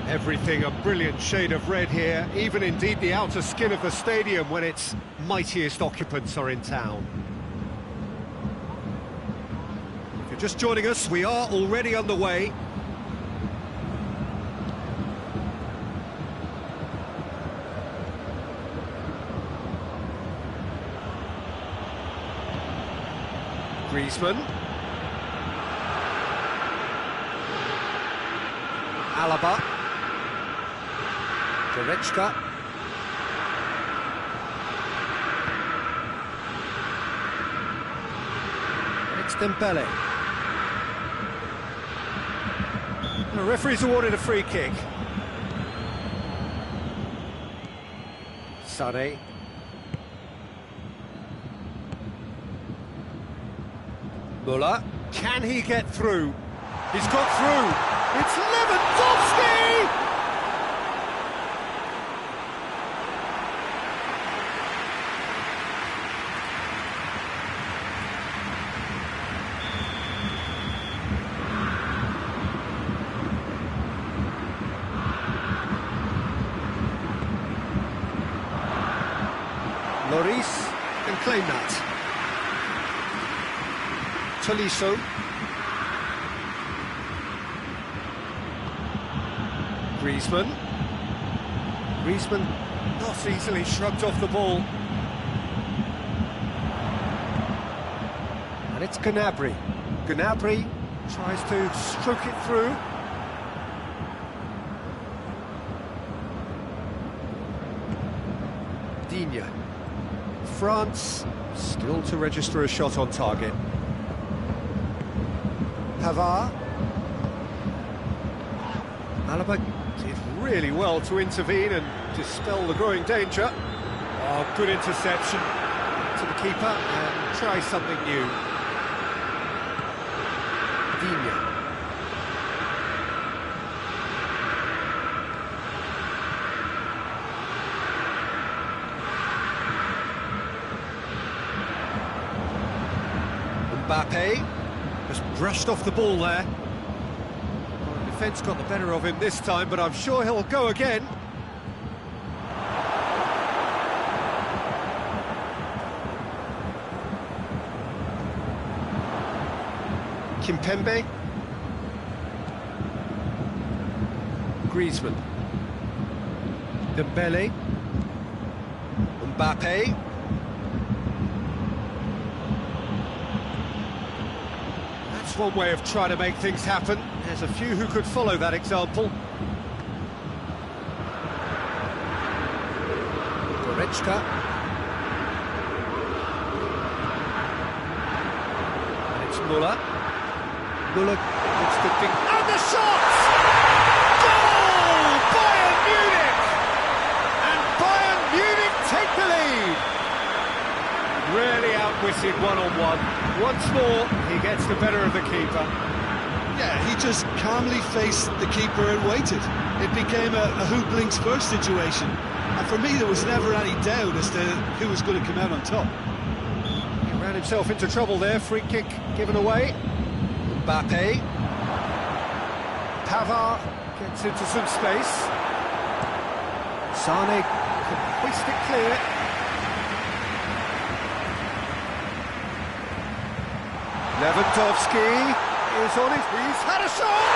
Everything a brilliant shade of red here, even indeed the outer skin of the stadium when its mightiest occupants are in town. If you're just joining us, we are already underway. Griezmann. Alaba. Goretzka. It's Dembele. The referee's awarded a free kick. Sané. Müller, can he get through? He's got through. It's Lewandowski! Lloris can claim that. Tolisso. Griezmann. Griezmann not easily shrugged off the ball. And it's Gnabry. Gnabry tries to stroke it through. Digne. France still to register a shot on target. Pavard. Alaba did really well to intervene and dispel the growing danger. Oh, good interception to the keeper and try something new. Digne. Mbappe. Just brushed off the ball there. Well, the defence got the better of him this time, but I'm sure he'll go again. Kimpembe. Griezmann. Dembele. Mbappe. That's one way of trying to make things happen. There's a few who could follow that example. Goretzka. And it's Müller. Müller looks good thing. And the shot! Goal! Bayern Munich! And Bayern Munich take the lead! Really outwitted one-on-one. Once more, he gets the better of the keeper. Yeah, he just calmly faced the keeper and waited. It became a who blinks first situation. And for me, there was never any doubt as to who was going to come out on top. He ran himself into trouble there. Free kick given away. Mbappe. Pavard gets into some space. Sané can hoist it clear. Lewandowski is on his... He's had a shot!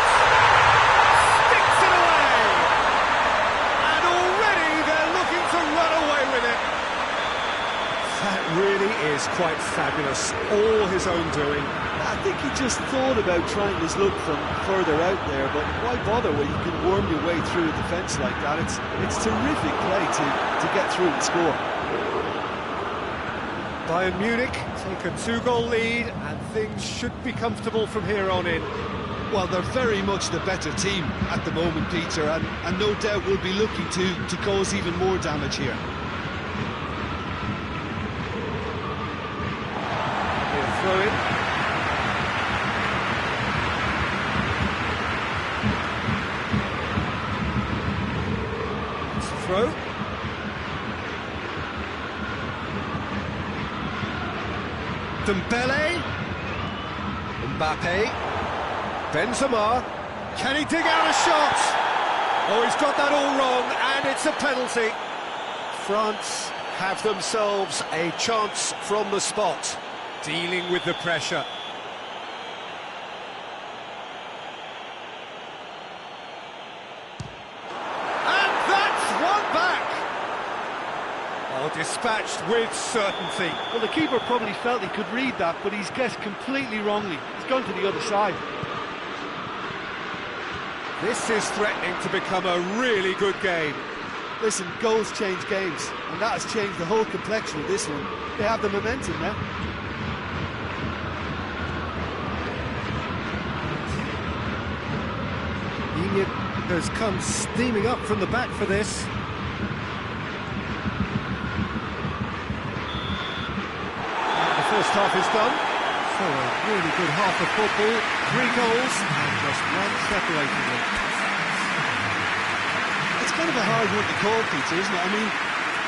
Sticks it away! And already they're looking to run away with it. That really is quite fabulous. All his own doing. I think he just thought about trying his luck from further out there, but why bother when you can worm your way through a defence like that? It's terrific play to get through and score. Bayern Munich take a 2-goal lead, and things should be comfortable from here on in. Well, they're very much the better team at the moment, Peter, and no doubt will be looking to cause even more damage here. He'll throw it. It's a throw. Dembele. Mbappe. Benzema. Can he dig out a shot? Oh, he's got that all wrong, and it's a penalty. France have themselves a chance from the spot, dealing with the pressure. And that's one back. Oh, dispatched with certainty. Well, the keeper probably felt he could read that, but he's guessed completely wrongly. He's gone to the other side. This is threatening to become a really good game. Listen, goals change games, and that has changed the whole complexion of this one. They have the momentum now. Enid has come steaming up from the back for this. The first half is done. So a really good half of football, 3 goals, and just one separating them. It's kind of a hard one to call, Peter, isn't it? I mean,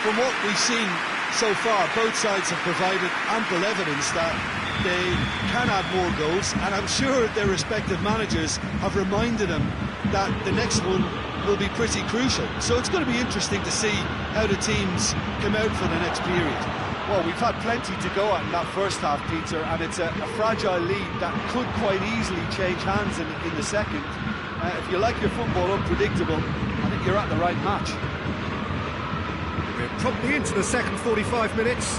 from what we've seen so far, both sides have provided ample evidence that they can add more goals, and I'm sure their respective managers have reminded them that the next one will be pretty crucial. So it's going to be interesting to see how the teams come out for the next period. Well, we've had plenty to go at in that first half, Peter, and it's a fragile lead that could quite easily change hands in the second. If you like your football unpredictable, I think you're at the right match. We're probably into the second 45 minutes.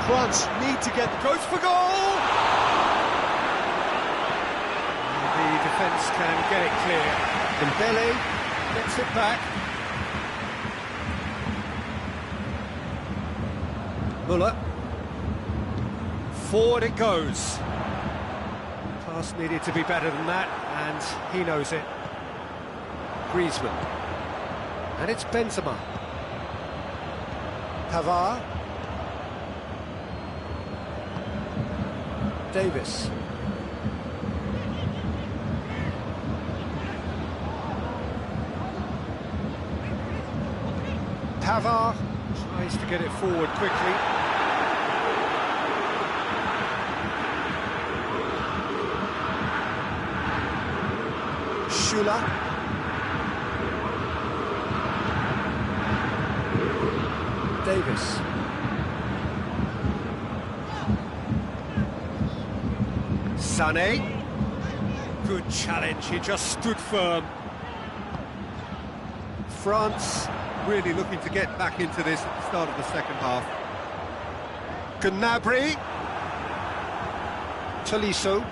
France need to get... Goes for goal! The defence can get it clear. Dembele gets it back. Muller. Forward it goes. Pass needed to be better than that, and he knows it. Griezmann. And it's Benzema. Pavard. Davis. Pavard tries to get it forward quickly. Schüller. Davis. Sané. Good challenge, he just stood firm. France really looking to get back into this at the start of the second half. Gnabry. Tolisso.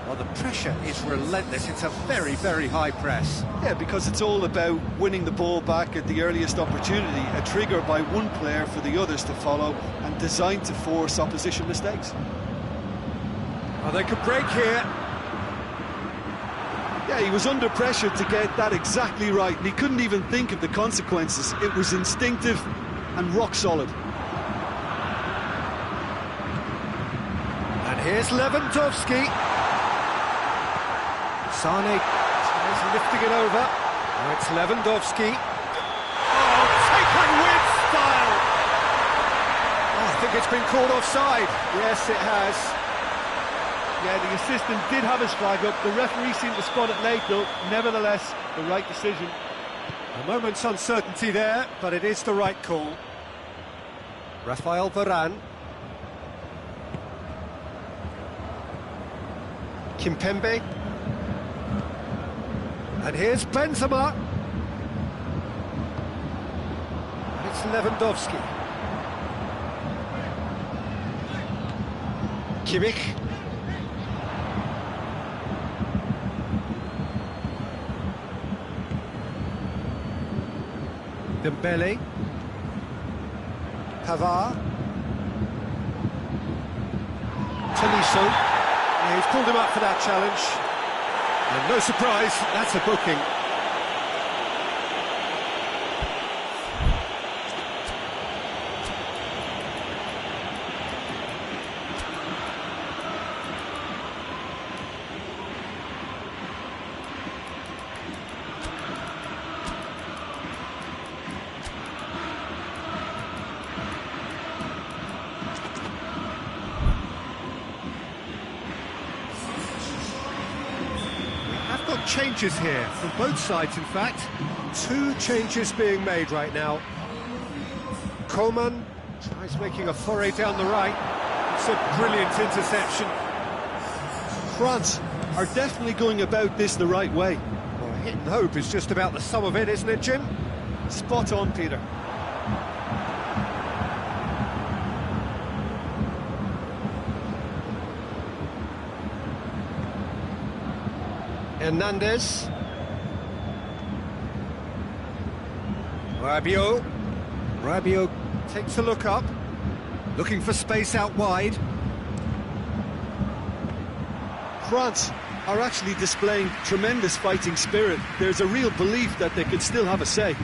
Well, the pressure is relentless. It's a very, very high press. Yeah, because it's all about winning the ball back at the earliest opportunity, a trigger by one player for the others to follow, and designed to force opposition mistakes. Well, they could break here. Yeah, he was under pressure to get that exactly right, and he couldn't even think of the consequences. It was instinctive and rock solid. And here's Lewandowski. Sané is lifting it over. Now it's Lewandowski. Oh, taken with style! Oh, I think it's been called offside. Yes, it has. Yeah, the assistant did have his flag up. The referee seemed to spot it late, though. Nevertheless, the right decision. A moment's uncertainty there, but it is the right call. Raphael Varane. Kimpembe. And here's Benzema. And it's Lewandowski. Kimmich. Dembele. Pavard. Tolisso. Yeah, he's called him up for that challenge. And no surprise, that's a booking. Changes here from both sides, in fact. 2 changes being made right now. Coman tries making a foray down the right. It's a brilliant interception. France are definitely going about this the right way. Well, hit and hope is just about the sum of it, isn't it, Jim? Spot on, Peter. Hernandez. Rabiot. Rabiot takes a look up, looking for space out wide. France are actually displaying tremendous fighting spirit. There's a real belief that they could still have a say.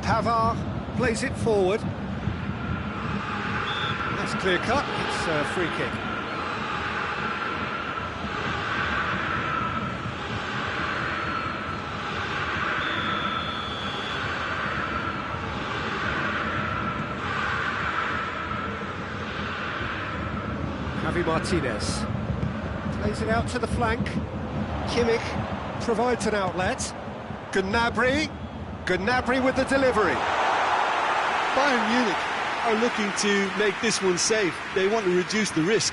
Pavard plays it forward. That's clear cut, it's a free kick. Javi Martinez plays it out to the flank. Kimmich provides an outlet. Gnabry with the delivery. Bayern Munich are looking to make this one safe. They want to reduce the risk.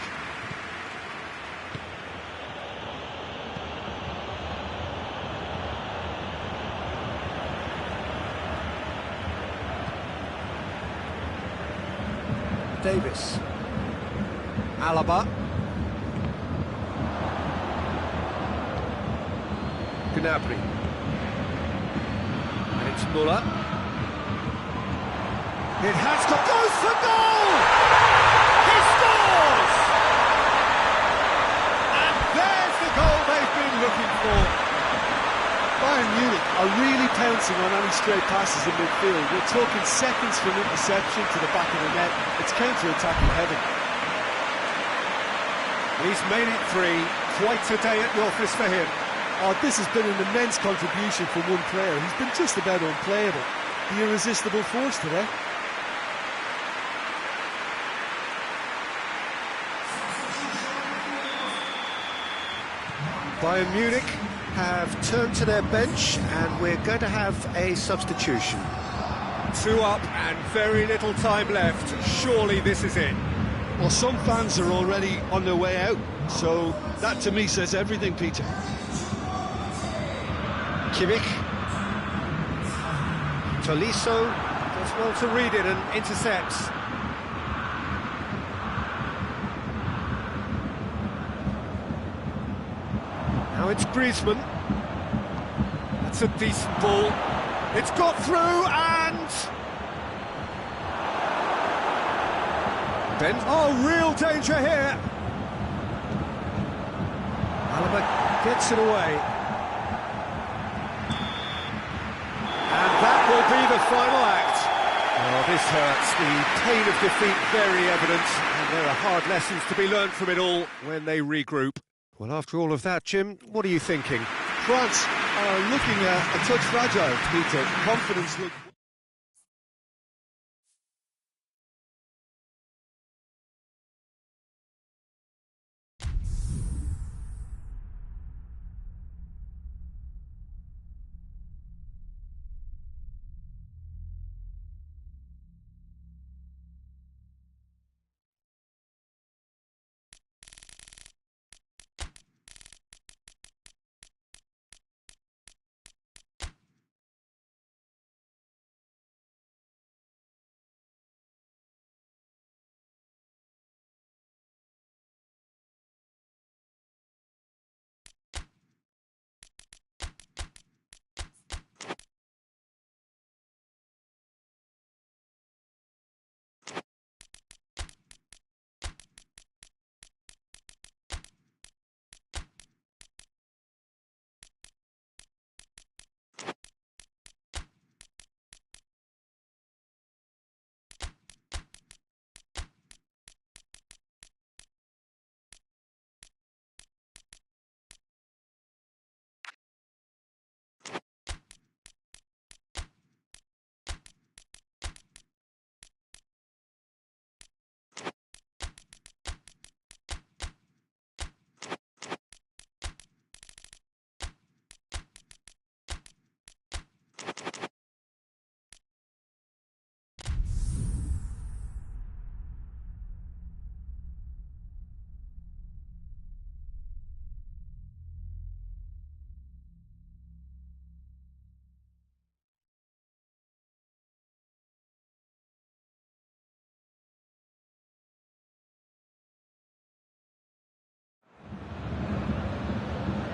Davis. Alaba. Gnabry. And it's Muller. It has to go for goal! He scores! And there's the goal they've been looking for. Bayern Munich are really pouncing on any stray passes in midfield. We're talking seconds from interception to the back of the net. It's counter-attacking heaven. He's made it 3. Quite a day at the office for him. Oh, this has been an immense contribution from one player. He's been just about unplayable. The irresistible force today. Bayern Munich have turned to their bench and we're going to have a substitution. 2 up and very little time left. Surely this is it. Well, some fans are already on their way out, so that to me says everything, Peter. Kimmich. Tolisso does well to read it and intercepts. Now it's Griezmann. That's a decent ball. It's got through and... Oh, real danger here. Alaba gets it away. And that will be the final act. Oh, this hurts. The pain of defeat very evident. And there are hard lessons to be learned from it all when they regroup. Well, after all of that, Jim, what are you thinking? France are looking a touch fragile, Peter. Confidence look...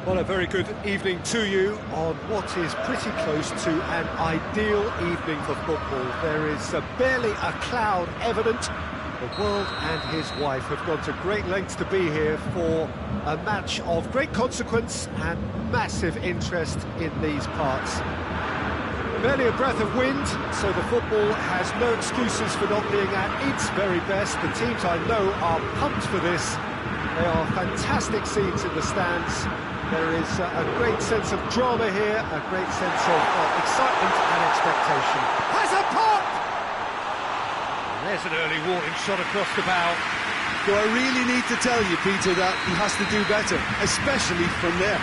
Well, a very good evening to you on what is pretty close to an ideal evening for football. There is barely a cloud evident. The world and his wife have gone to great lengths to be here for a match of great consequence and massive interest in these parts. Barely a breath of wind, so the football has no excuses for not being at its very best. The teams I know are pumped for this. They are fantastic scenes in the stands. There is a great sense of drama here, a great sense of excitement and expectation. Has a pop! And there's an early warning shot across the bow. Do I really need to tell you, Peter, that he has to do better, especially from there?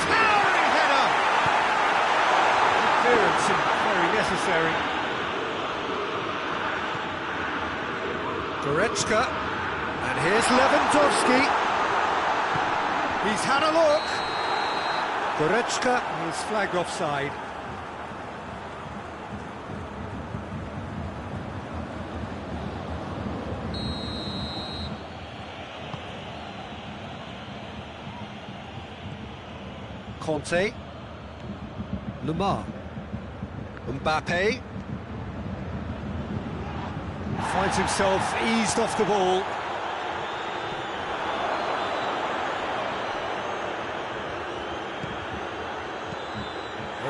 Towering header! Clearance and very necessary. Goretzka, and here's Lewandowski. He's had a look. Goretzka is flagged offside. Conte. Lemar. Mbappe. Finds himself eased off the ball.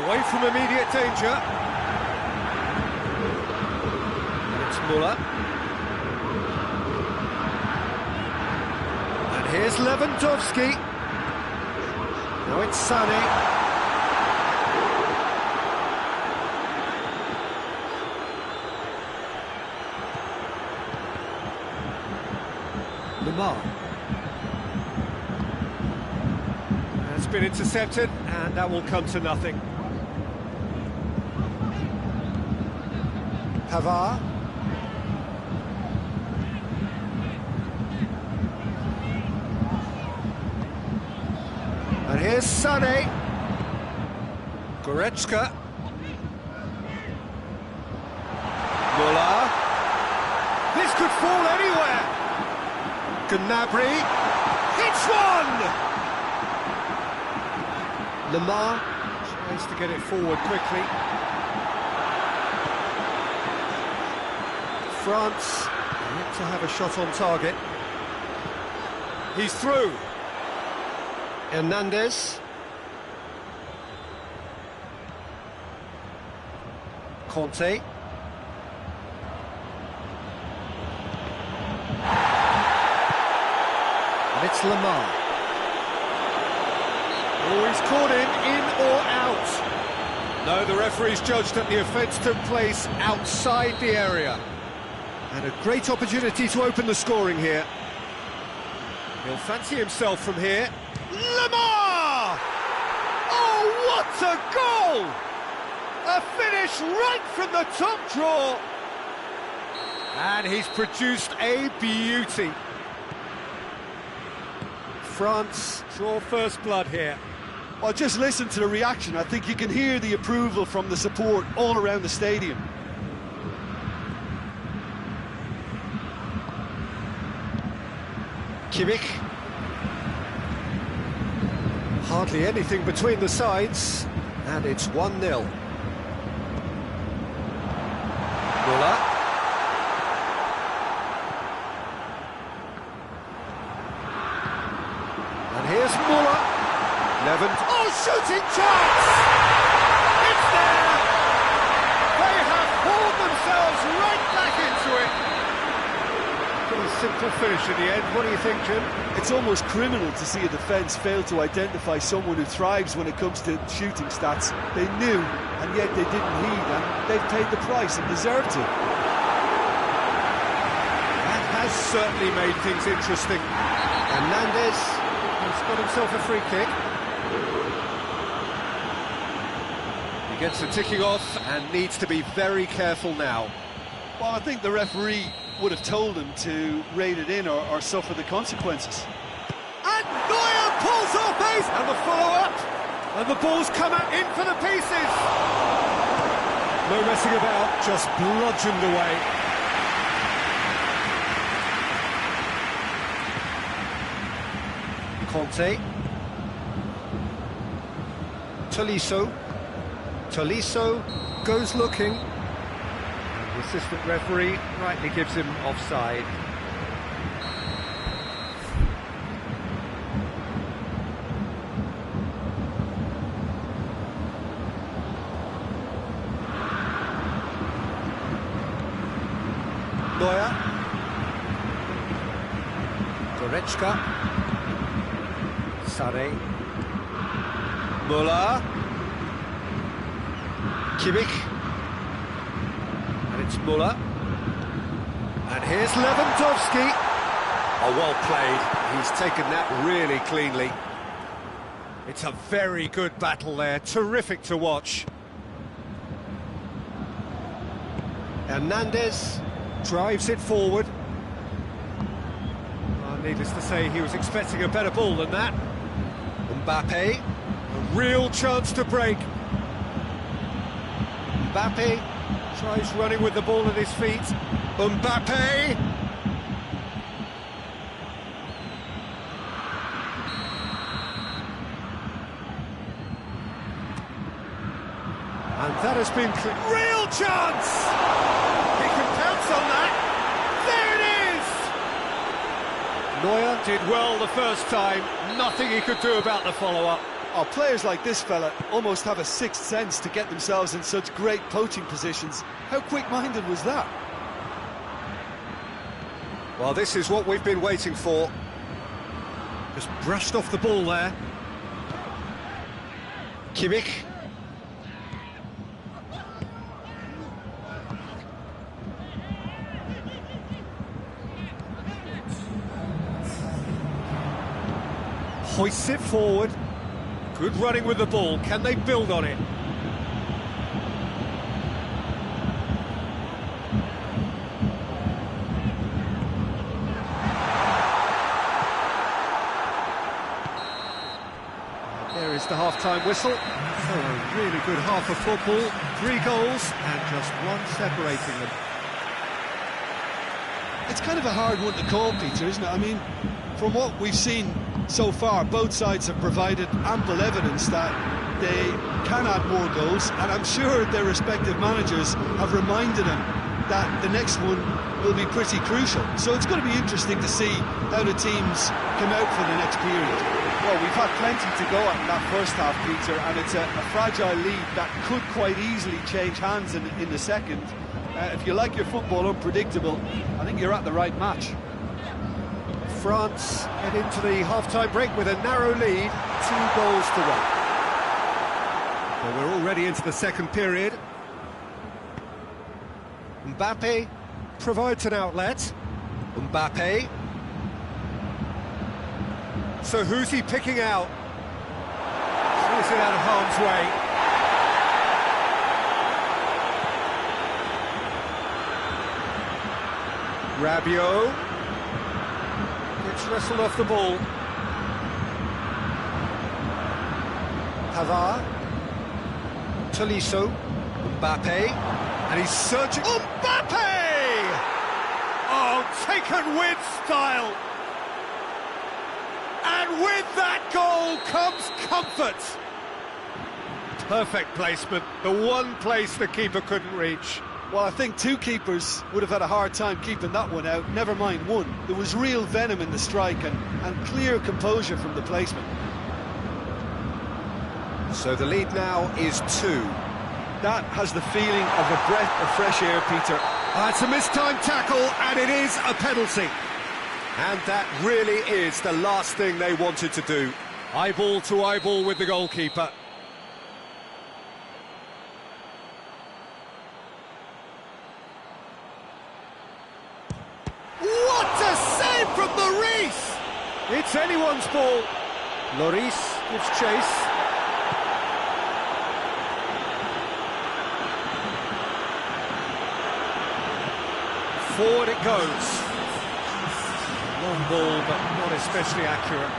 Away from immediate danger. And it's Müller. And here's Lewandowski. Now it's Sané. Lemar. That's been intercepted, and that will come to nothing. Pavard. And here's Sané. Goretzka. Müller. This could fall anywhere. Gnabry. It's one! Lemar tries to get it forward quickly. France yet to have a shot on target. He's through. Hernandez. Conte. And it's Lemar. Oh, he's caught in or out. No, the referee's judged that the offence took place outside the area. And a great opportunity to open the scoring here. He'll fancy himself from here. Lemar! Oh, what a goal! A finish right from the top draw. And he's produced a beauty. France draw first blood here. Well, just listen to the reaction. I think you can hear the approval from the support all around the stadium. Kimmich. Hardly anything between the sides, and it's 1-0. Müller. And here's Müller. Oh, shooting chance! It's there! They have pulled themselves right back into it. A simple finish in the end. What do you think, Jim? It's almost criminal to see a defence fail to identify someone who thrives when it comes to shooting stats. They knew, and yet they didn't heed, and they've paid the price and deserved to. That has certainly made things interesting. Hernandez has got himself a free kick. He gets the ticking off and needs to be very careful now. Well, I think the referee would have told him to rate it in or suffer the consequences. And Neuer pulls off ace! And the follow-up! And the ball's come out in for the pieces! No messing about, just bludgeoned away. Conte. Tolisso. Tolisso goes looking. The assistant referee rightly gives him offside. Neuer. Goretzka. Sarri. Müller. Kimmich. And it's Müller. And here's Lewandowski. Oh, well played. He's taken that really cleanly. It's a very good battle there. Terrific to watch. Hernandez drives it forward. Well, needless to say, he was expecting a better ball than that. Mbappe, a real chance to break. Mbappe tries running with the ball at his feet. Mbappe! And that has been real chance! He can pounce on that. There it is! Neuer did well the first time. Nothing he could do about the follow-up. Oh, players like this fella almost have a sixth sense to get themselves in such great poaching positions. How quick-minded was that? Well, this is what we've been waiting for. Just brushed off the ball there. Kimmich. Hoists it forward. Good running with the ball. Can they build on it? There is the half-time whistle. So a really good half of football. 3 goals and just one separating them. It's kind of a hard one to call, Peter, isn't it? I mean, from what we've seen so far, both sides have provided ample evidence that they can add more goals, and I'm sure their respective managers have reminded them that the next one will be pretty crucial. So it's going to be interesting to see how the teams come out for the next period. Well, we've had plenty to go at in that first half, Peter, and it's a fragile lead that could quite easily change hands in the second. If you like your football unpredictable, I think you're at the right match. France head into the half-time break with a narrow lead, 2 goals to 1. Well, we're already into the second period. Mbappe provides an outlet. Mbappe. So who's he picking out? Is it out of harm's way? Rabiot gets wrestled off the ball. Pavard, Tolisso, Mbappe, and he's searching. Mbappe! Oh, taken with style. And with that goal comes comfort. Perfect placement, the one place the keeper couldn't reach. Well, I think 2 keepers would have had a hard time keeping that one out, never mind 1. There was real venom in the strike and clear composure from the placement. So the lead now is 2. That has the feeling of a breath of fresh air, Peter. It's a mistimed tackle, and it is a penalty. And that really is the last thing they wanted to do. Eyeball to eyeball with the goalkeeper. What a save from Lloris! It's anyone's ball. Lloris gives chase. Forward it goes. Long ball, but not especially accurate.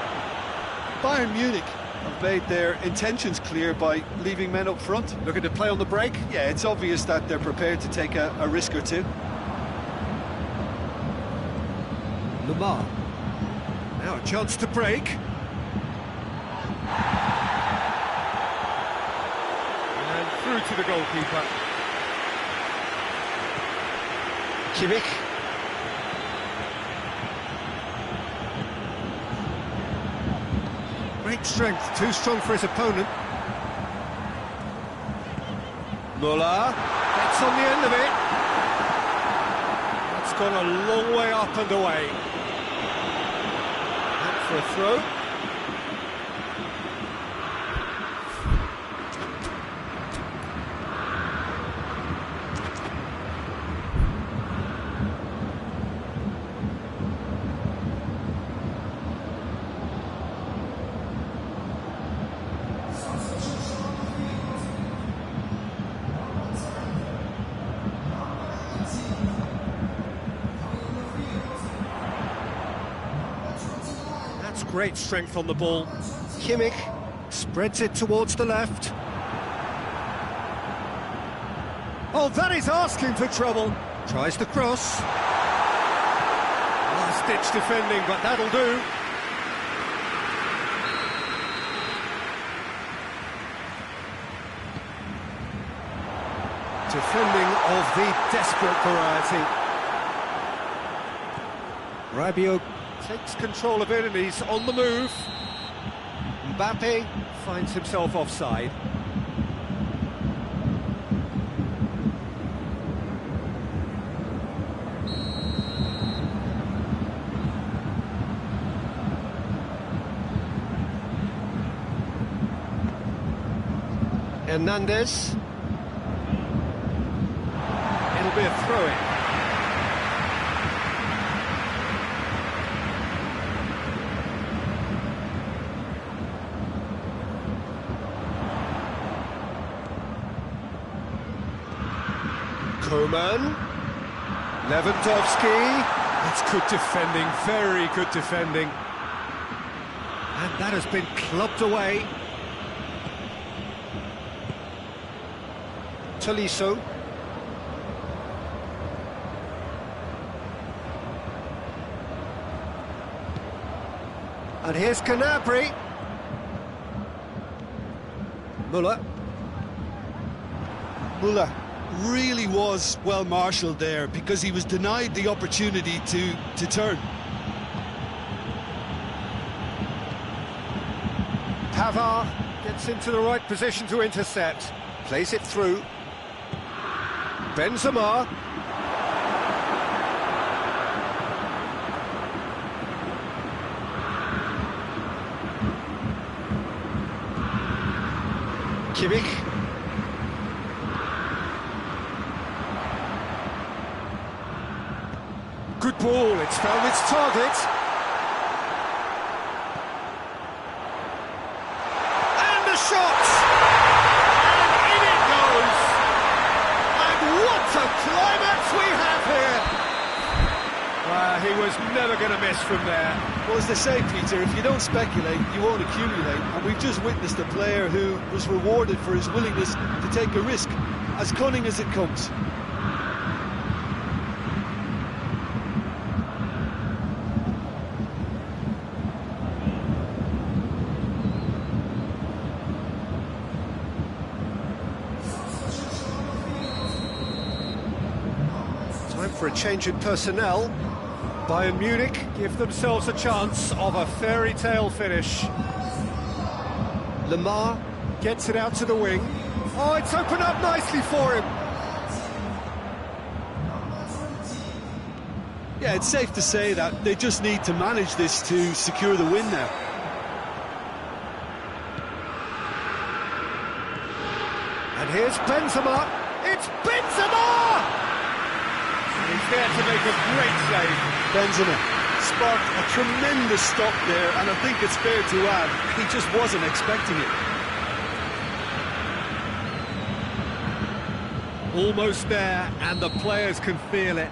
Bayern Munich have made their intentions clear by leaving men up front. Looking to play on the break? Yeah, it's obvious that they're prepared to take a risk or two. Lamar. Now a chance to break. through to the goalkeeper. Kimmich. Great strength, too strong for his opponent. Muller gets on the end of it. That's gone a long way up and away. And for a throw. Great strength on the ball. Kimmich spreads it towards the left. Oh, that is asking for trouble. Tries the cross. Last-ditch defending, but that'll do. Defending of the desperate variety. Rabiot takes control of it and he's on the move. Mbappe finds himself offside. Hernandez. It'll be a throw-in. Coman, Lewandowski, that's good defending, very good defending. And that has been clubbed away. Tolisso. And here's Gnabry. Muller. Muller really was well marshalled there because he was denied the opportunity to turn. Pavard gets into the right position to intercept. Plays it through. Benzema. Kimmich. Good ball, it's found its target. And the shot! And in it goes! And what a climax we have here! He was never going to miss from there. Well, as they say, Peter, if you don't speculate, you won't accumulate. And we've just witnessed a player who was rewarded for his willingness to take a risk, as cunning as it comes. Time for a change in personnel. Bayern Munich give themselves a chance of a fairy tale finish. Lemar gets it out to the wing. Oh, it's opened up nicely for him. Yeah, it's safe to say that they just need to manage this to secure the win now. And here's Benzema. It's Benzema! He's there to make a great save. Benzema sparked a tremendous stop there, and I think it's fair to add, he just wasn't expecting it. Almost there, and the players can feel it.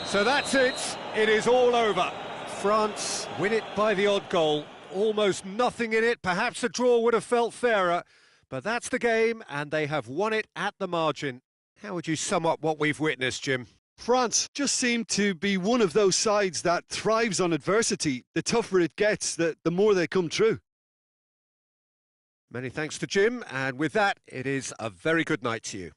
So that's it. It is all over. France win it by the odd goal. Almost nothing in it. Perhaps a draw would have felt fairer. But that's the game, and they have won it at the margin. How would you sum up what we've witnessed, Jim? France just seem to be one of those sides that thrives on adversity. The tougher it gets, the more they come through. Many thanks to Jim, and with that, it is a very good night to you.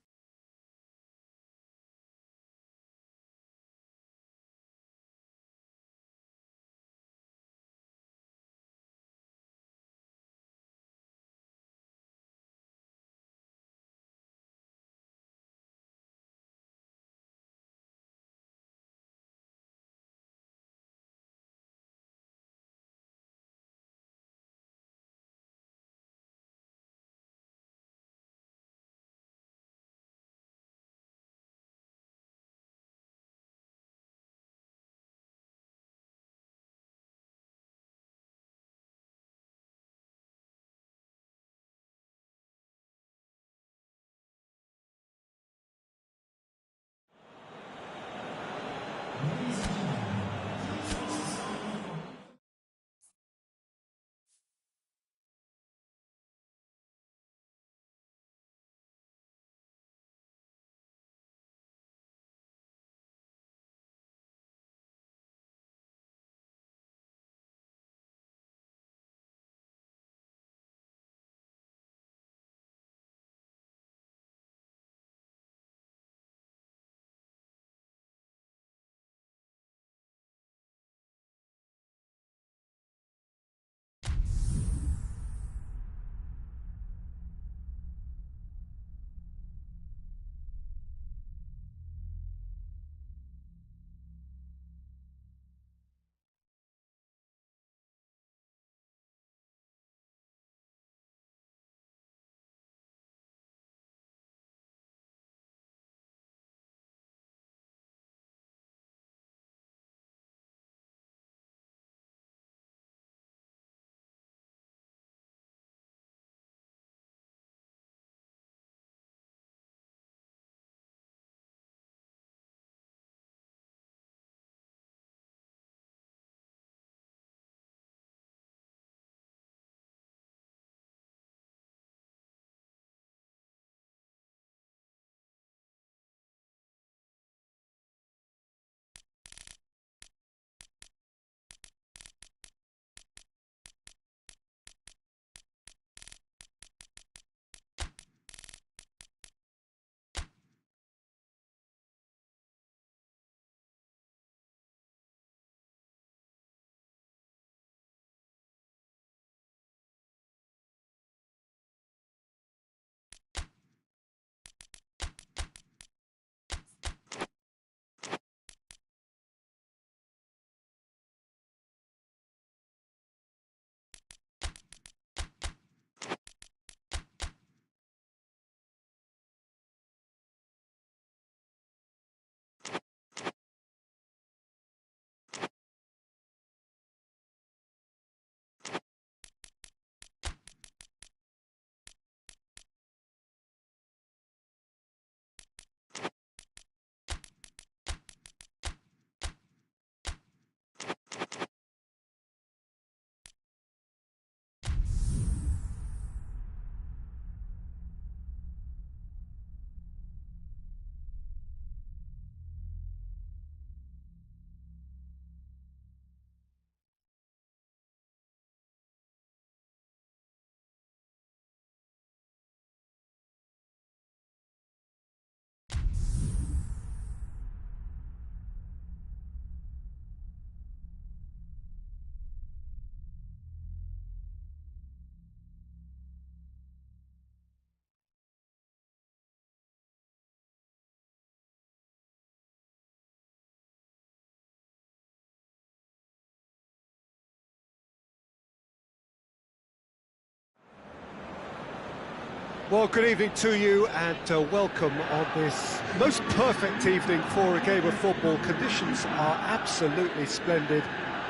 Well, good evening to you and welcome on this most perfect evening for a game of football. Conditions are absolutely splendid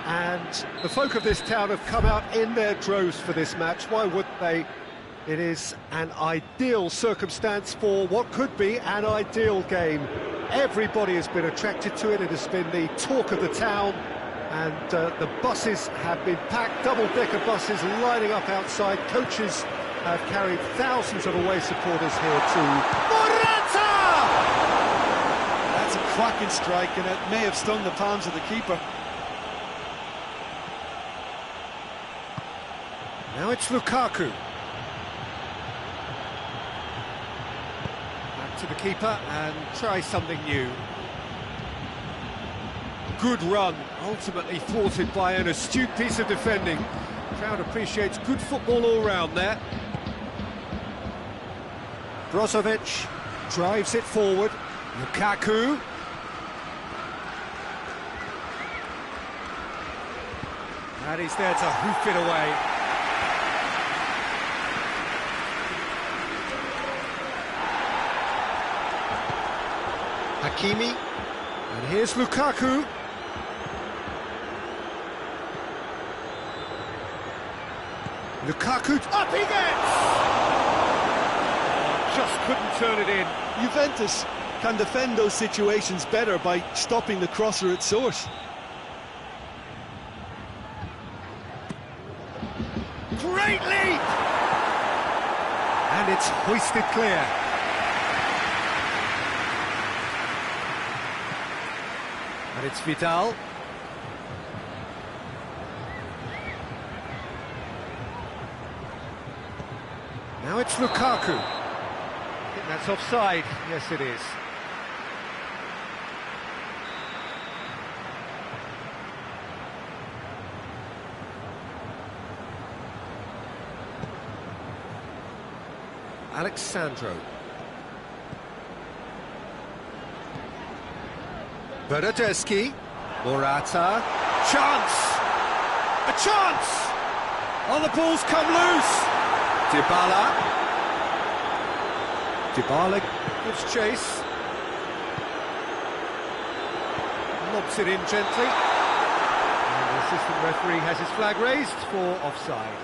and the folk of this town have come out in their droves for this match. Why wouldn't they? It is an ideal circumstance for what could be an ideal game. Everybody has been attracted to it. It has been the talk of the town and the buses have been packed, double-decker buses lining up outside. Coaches have carried thousands of away supporters here too. Morata! That's a cracking strike and it may have stung the palms of the keeper. Now it's Lukaku. to the keeper and try something new. Good run, ultimately thwarted by an astute piece of defending. Crowd appreciates good football all round there. Brozovic drives it forward. Lukaku. And he's there to hoof it away. Hakimi. And here's Lukaku. Lukaku, up he gets! Oh, just couldn't turn it in. Juventus can defend those situations better by stopping the crosser at source. Great leap! And it's hoisted clear. And it's Vidal. Now it's Lukaku. I think that's offside. Yes, it is. Alexandro. Bernardeschi. Morata. Chance! A chance! Oh, the ball's come loose! Dybala. Dybala gives chase. Lobs it in gently. And the assistant referee has his flag raised for offside.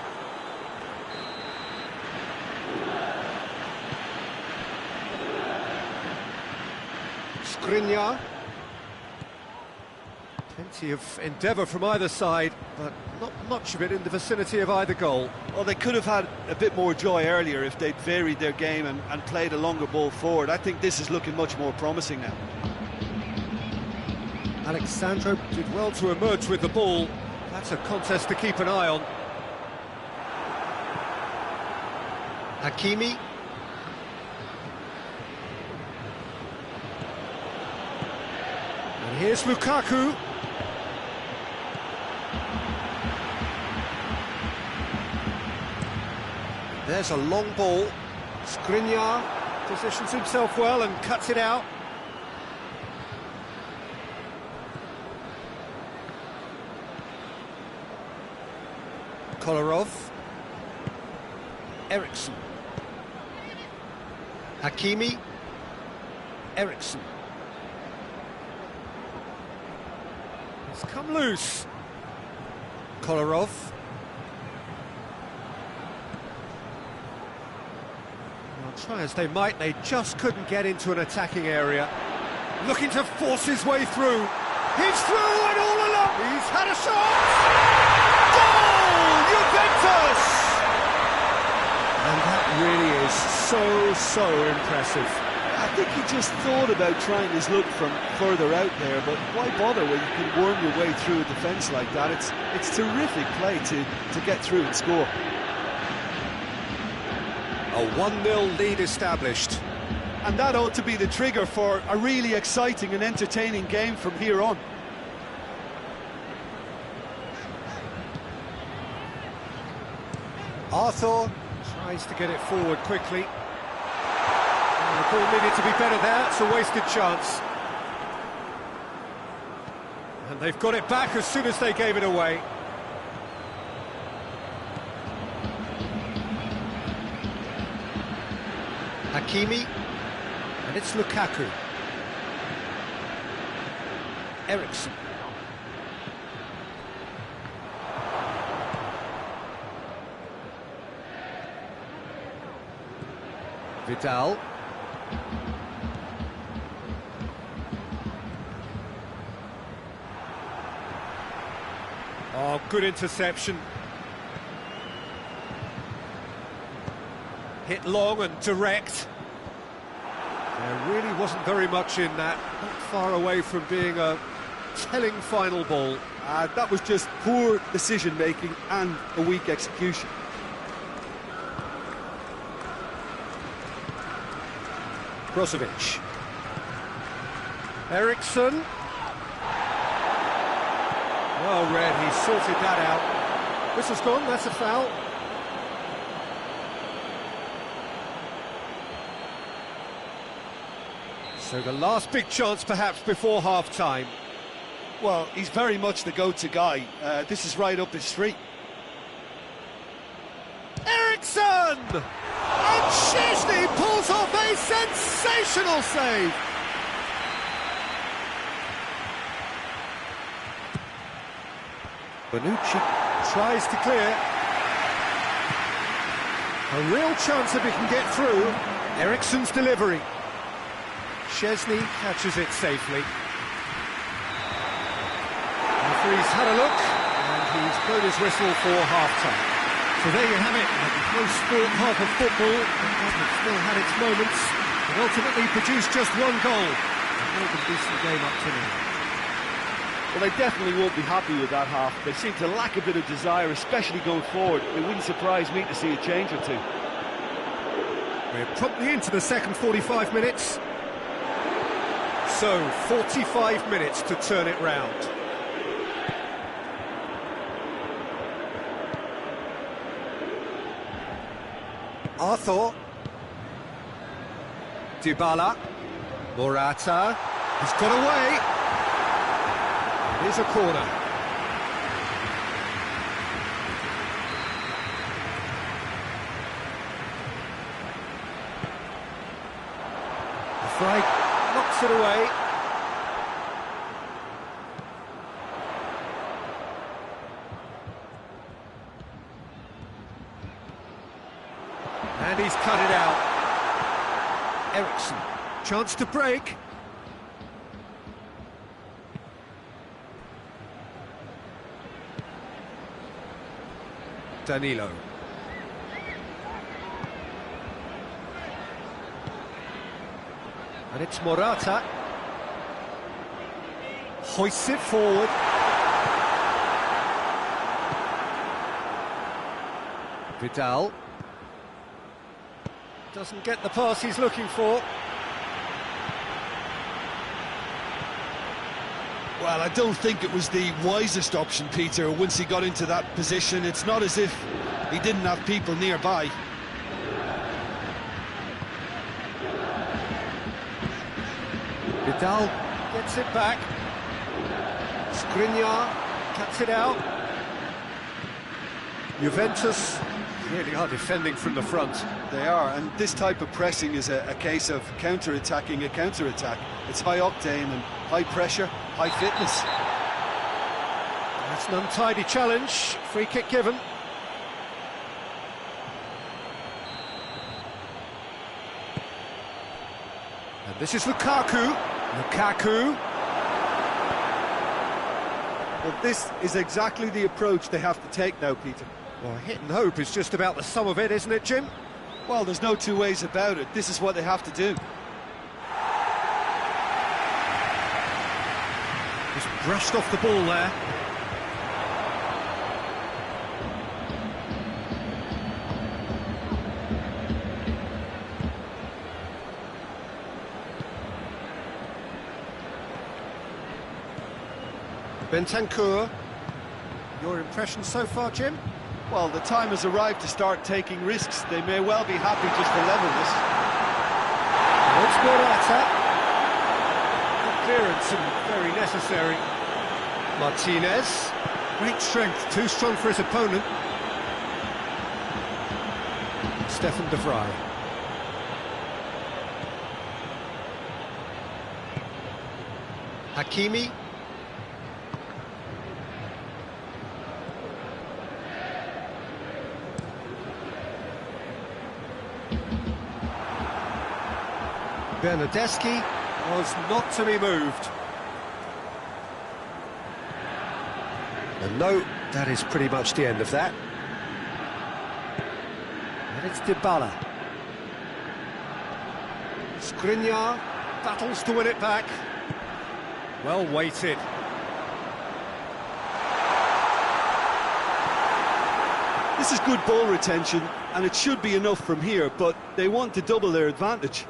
Skriniar. Plenty of endeavour from either side, but not much of it in the vicinity of either goal. Well, they could have had a bit more joy earlier if they'd varied their game and played a longer ball forward. I think this is looking much more promising now. Alexandro did well to emerge with the ball. That's a contest to keep an eye on. Hakimi. And here's Lukaku. There's a long ball. Skriniar positions himself well and cuts it out. Kolarov. Eriksson. Hakimi. Eriksson. It's come loose. Kolarov. Try as they might, they just couldn't get into an attacking area. Looking to force his way through. He's through and all along. He's had a shot. Goal! Juventus! And that really is so impressive. I think he just thought about trying his luck from further out there, but why bother when you can worm your way through a defence like that? It's terrific play to get through and score. A 1-0 lead established. And that ought to be the trigger for a really exciting and entertaining game from here on. Arthur tries to get it forward quickly. And the ball needed to be better there, it's a wasted chance. And they've got it back as soon as they gave it away. Hakimi, and it's Lukaku. Eriksson. Vidal. Oh, good interception. Hit long and direct. There really wasn't very much in that, not far away from being a telling final ball. That was just poor decision-making and a weak execution. Brozovic. Eriksson. Well read, he sorted that out. Whistle's gone, that's a foul. So the last big chance perhaps before half-time. Well, he's very much the go-to guy. This is right up his street. Eriksson! And Szczesny pulls off a sensational save! Bonucci tries to clear. A real chance if he can get through. Eriksson's delivery. Szczesny catches it safely. Referee's had a look, and he's blown his whistle for half-time. So there you have it, a close-sport half of football, but still had its moments, and ultimately produced just one goal. A more than decent game up to now. Well, they definitely won't be happy with that half. They seem to lack a bit of desire, especially going forward. It wouldn't surprise me to see a change or two. We're promptly into the second 45 minutes. So, 45 minutes to turn it round. Arthur. Dybala. Morata. He's got away. Here's a corner. The flag knocks it away. And he's cut it out. Eriksson, chance to break. Danilo. And it's Morata. Hoists it forward. Vidal. Doesn't get the pass he's looking for. Well, I don't think it was the wisest option, Peter, once he got into that position. It's not as if he didn't have people nearby. Vidal gets it back. Skriniar cuts it out. Juventus really are defending from the front. They are, and this type of pressing is a case of counter-attacking a counter-attack. It's high octane and high pressure, high fitness. That's an untidy challenge. Free kick given. And this is Lukaku. Lukaku. Well, this is exactly the approach they have to take now, Peter. Well, hit and hope is just about the sum of it, isn't it, Jim? Well, there's no two ways about it. This is what they have to do. Just brushed off the ball there. Bentancur. Your impression so far, Jim? Well, the time has arrived to start taking risks. They may well be happy just to level this. It's Morata. Good clearance and very necessary. Martinez. Great strength, too strong for his opponent. Stefan de Vrij. Hakimi. Bernardeschi was not to be moved. And no, that is pretty much the end of that. And it's Dybala. Skriniar battles to win it back. Well weighted. This is good ball retention, and it should be enough from here, but they want to double their advantage.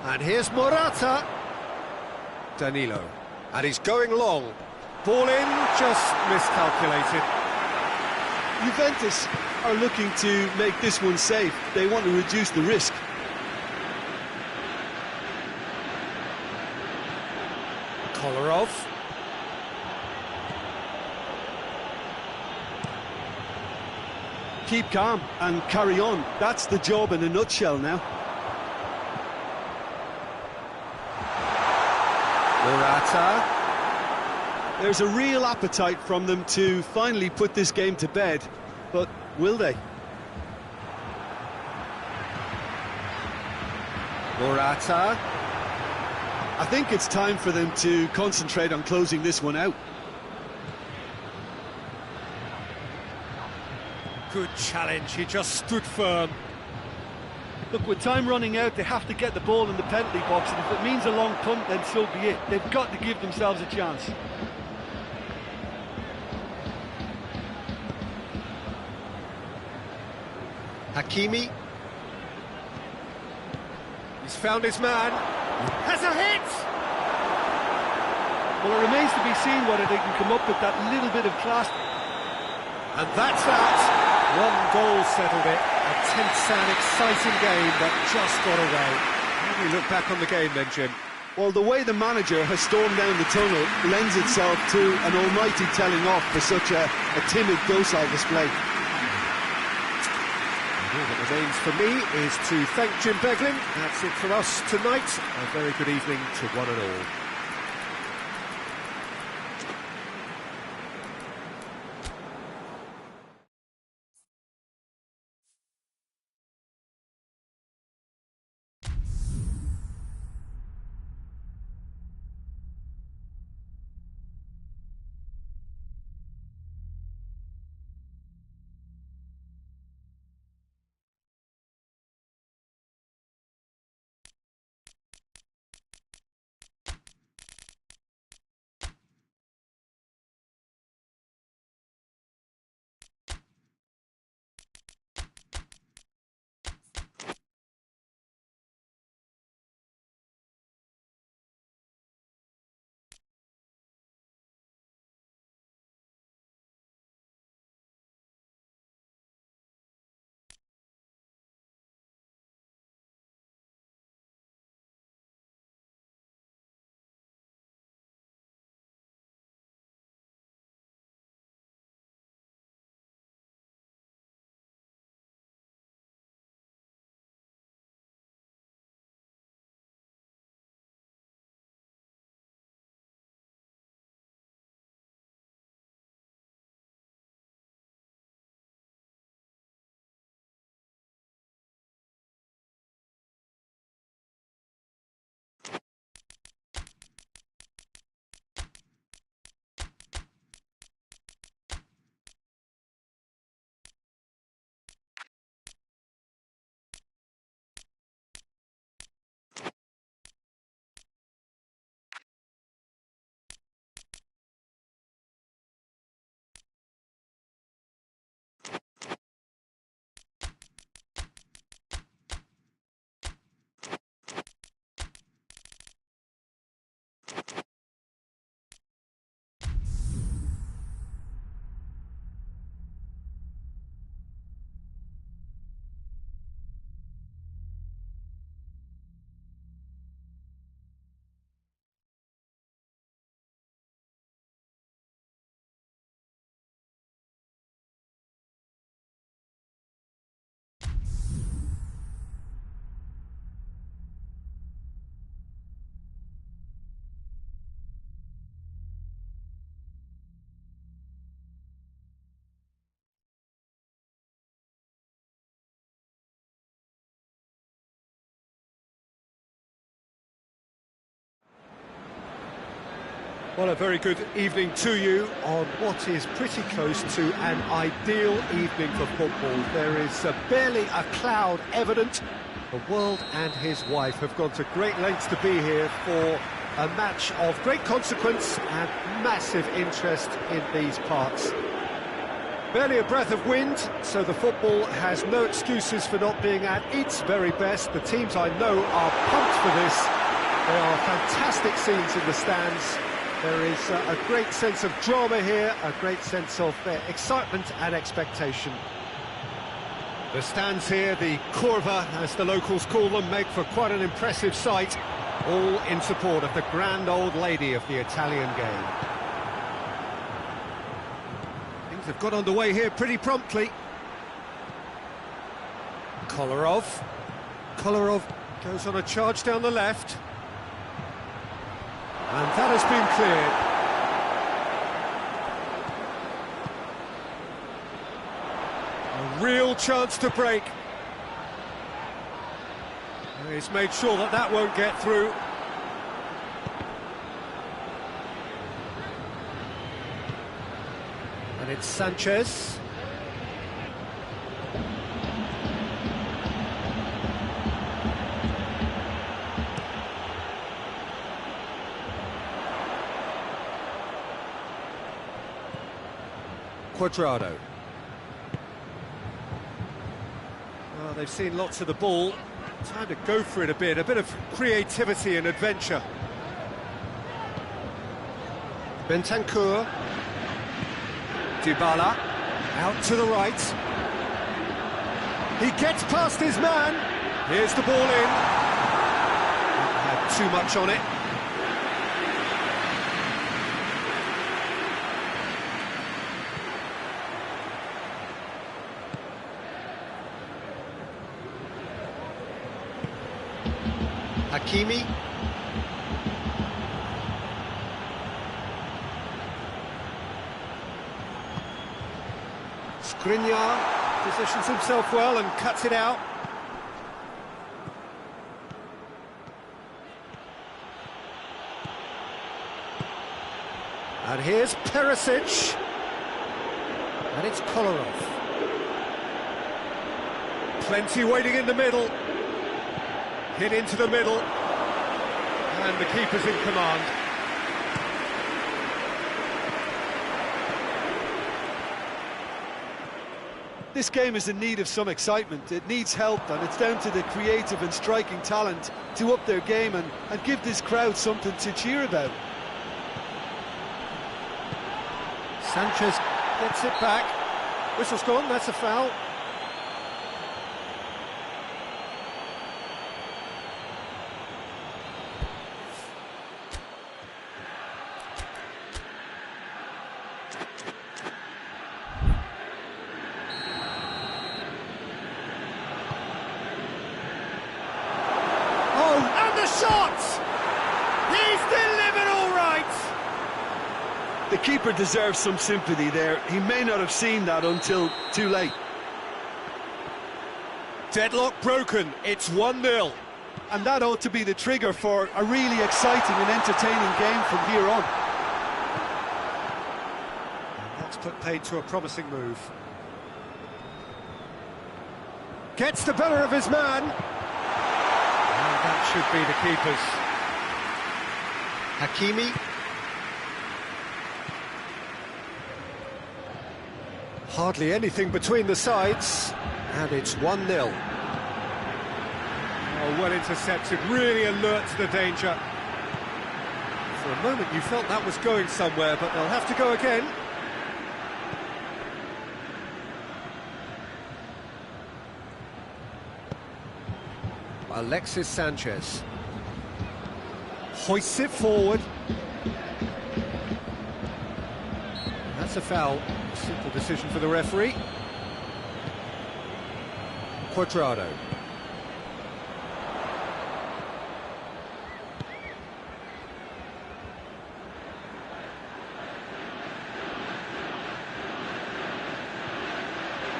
And here's Morata. Danilo. And he's going long. Ball in, just miscalculated. Juventus are looking to make this one safe. They want to reduce the risk. Kolarov. Keep calm and carry on. That's the job in a nutshell now. Morata. There's a real appetite from them to finally put this game to bed, but will they? Morata. I think it's time for them to concentrate on closing this one out. Good challenge, he just stood firm. Look, with time running out, they have to get the ball in the penalty box, and if it means a long punt, then so be it. They've got to give themselves a chance. Hakimi. He's found his man. Has a hit! Well, it remains to be seen whether they can come up with that little bit of class. And that's that. One goal settled it. A tense and exciting game that just got away. How do you look back on the game then, Jim? Well, the way the manager has stormed down the tunnel lends itself to an almighty telling off for such a timid, docile display. All that remains for me is to thank Jim Beglin. That's it for us tonight. A very good evening to one and all. Well, a very good evening to you on what is pretty close to an ideal evening for football. There is barely a cloud evident. The world and his wife have gone to great lengths to be here for a match of great consequence and massive interest in these parts. Barely a breath of wind, so the football has no excuses for not being at its very best. The teams I know are pumped for this. There are fantastic scenes in the stands. There is a great sense of drama here, a great sense of excitement and expectation. The stands here, the Curva, as the locals call them, make for quite an impressive sight, all in support of the grand old lady of the Italian game. Things have got underway here pretty promptly. Kolarov goes on a charge down the left. And that has been cleared. A real chance to break. He's made sure that that won't get through. And it's Sanchez. Cuadrado. Well, they've seen lots of the ball. Time to go for it a bit of creativity and adventure. Bentancur. Dybala. Out to the right. He gets past his man. Here's the ball in. Not had too much on it. Hakimi. Skriniar positions himself well and cuts it out. And here's Perisic. And it's Kolarov. Plenty waiting in the middle. Hit into the middle, and the keeper's in command. This game is in need of some excitement. It needs help, and it's down to the creative and striking talent to up their game and give this crowd something to cheer about. Sanchez gets it back. Whistle's gone, that's a foul. Shot! He's delivered all right! The keeper deserves some sympathy there. He may not have seen that until too late. Deadlock broken, it's 1-0. And that ought to be the trigger for a really exciting and entertaining game from here on. And that's put paid to a promising move. Gets the better of his man. That should be the keeper's. Hakimi. Hardly anything between the sides, and it's 1-0. Oh, well intercepted, really alert to the danger. For a moment you felt that was going somewhere, but they'll have to go again. Alexis Sanchez hoists it forward. That's a foul. Simple decision for the referee. Cuadrado.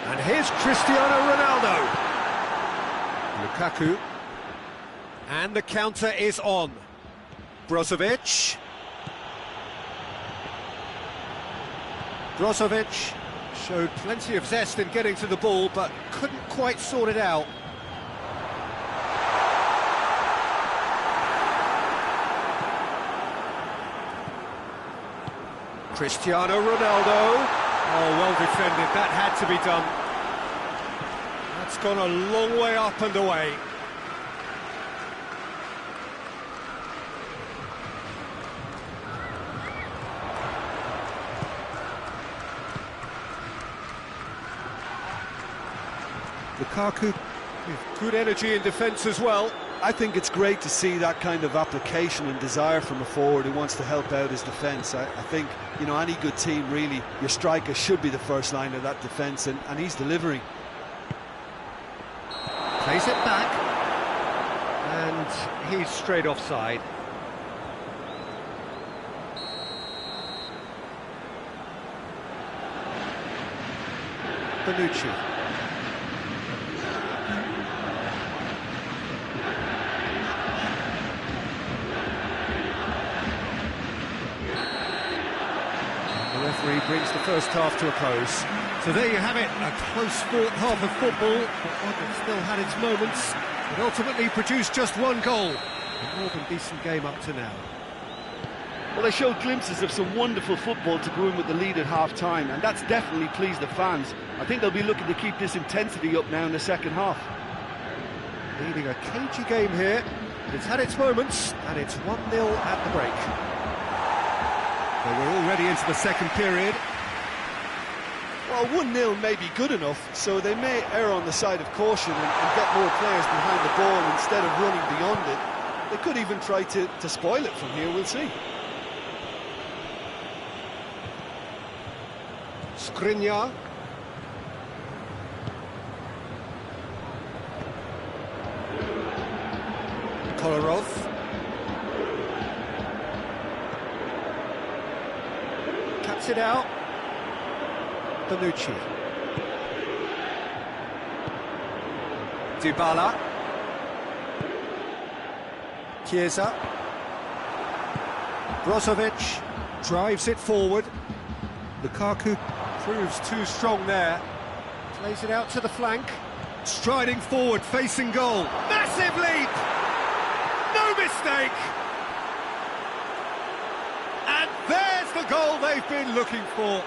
And here's Cristiano Ronaldo. Lukaku. And the counter is on. Brozovic. Brozovic showed plenty of zest in getting to the ball, but couldn't quite sort it out. Cristiano Ronaldo. Oh, well defended, that had to be done. That's gone a long way up and away. Lukaku with good energy in defence as well. I think it's great to see that kind of application and desire from a forward who wants to help out his defence. I think, you know, any good team, really, your striker should be the first line of that defence, and he's delivering. Plays it back, and he's straight offside. Bonucci. The referee brings the first half to a close. So there you have it, a close-fought half of football, but one that still had its moments, but ultimately produced just one goal. A more than decent game up to now. Well, they showed glimpses of some wonderful football to go in with the lead at half-time, and that's definitely pleased the fans. I think they'll be looking to keep this intensity up now in the second half. Leading a cagey game here. It's had its moments, and it's 1-0 at the break. So we're already into the second period. Well, 1-0 may be good enough, so they may err on the side of caution and get more players behind the ball instead of running beyond it. They could even try to spoil it from here, we'll see. Skriniar. Kolarov. Cuts it out. Bonucci. Dybala. Chiesa. Brozovic drives it forward. Lukaku proves too strong there. Plays it out to the flank. Striding forward, facing goal. Massive leap! No mistake! And there's the goal they've been looking for.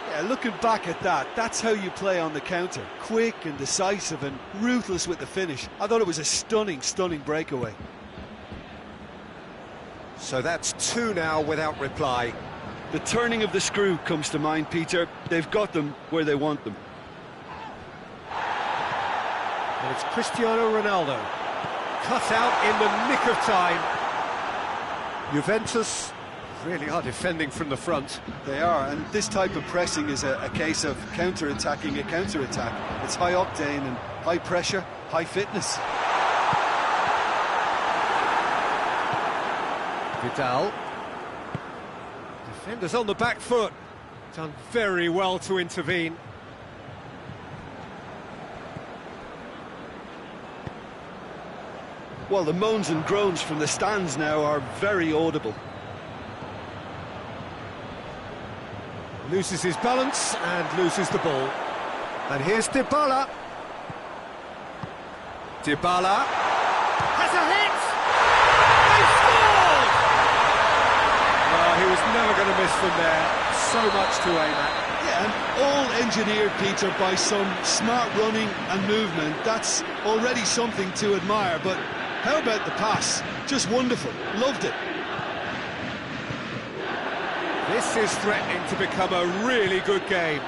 Yeah, looking back at that, that's how you play on the counter. Quick and decisive and ruthless with the finish. I thought it was a stunning, stunning breakaway. So that's two now without reply. The turning of the screw comes to mind, Peter. They've got them where they want them. And it's Cristiano Ronaldo. Cut out in the nick of time. Juventus really are defending from the front. They are, and this type of pressing is a case of counter-attacking a counter-attack. It's high octane and high pressure, high fitness. Vidal. Defenders on the back foot. Done very well to intervene. Well, the moans and groans from the stands now are very audible. Loses his balance and loses the ball. And here's Dybala. Dybala has a hit! They scored! Oh, he was never going to miss from there. So much to aim at. Yeah, and all engineered, Peter, by some smart running and movement. That's already something to admire, but how about the pass? Just wonderful. Loved it. This is threatening to become a really good game.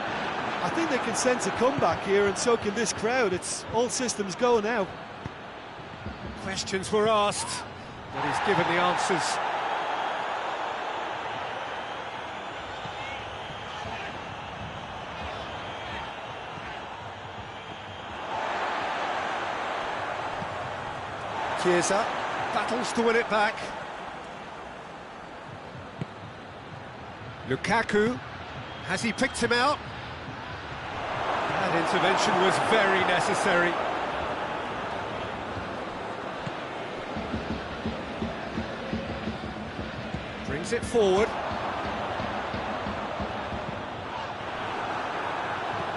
I think they can sense a comeback here, and so can this crowd. It's all systems go now. Questions were asked, but he's given the answers. Chiesa battles to win it back. Lukaku, has he picked him out? That intervention was very necessary. Brings it forward.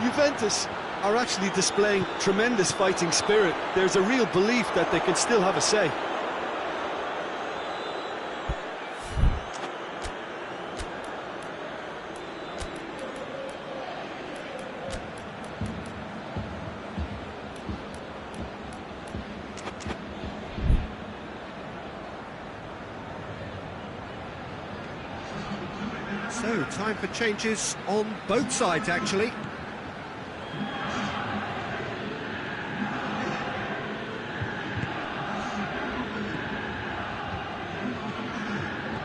Juventus are actually displaying tremendous fighting spirit. There's a real belief that they can still have a say. So, time for changes on both sides, actually.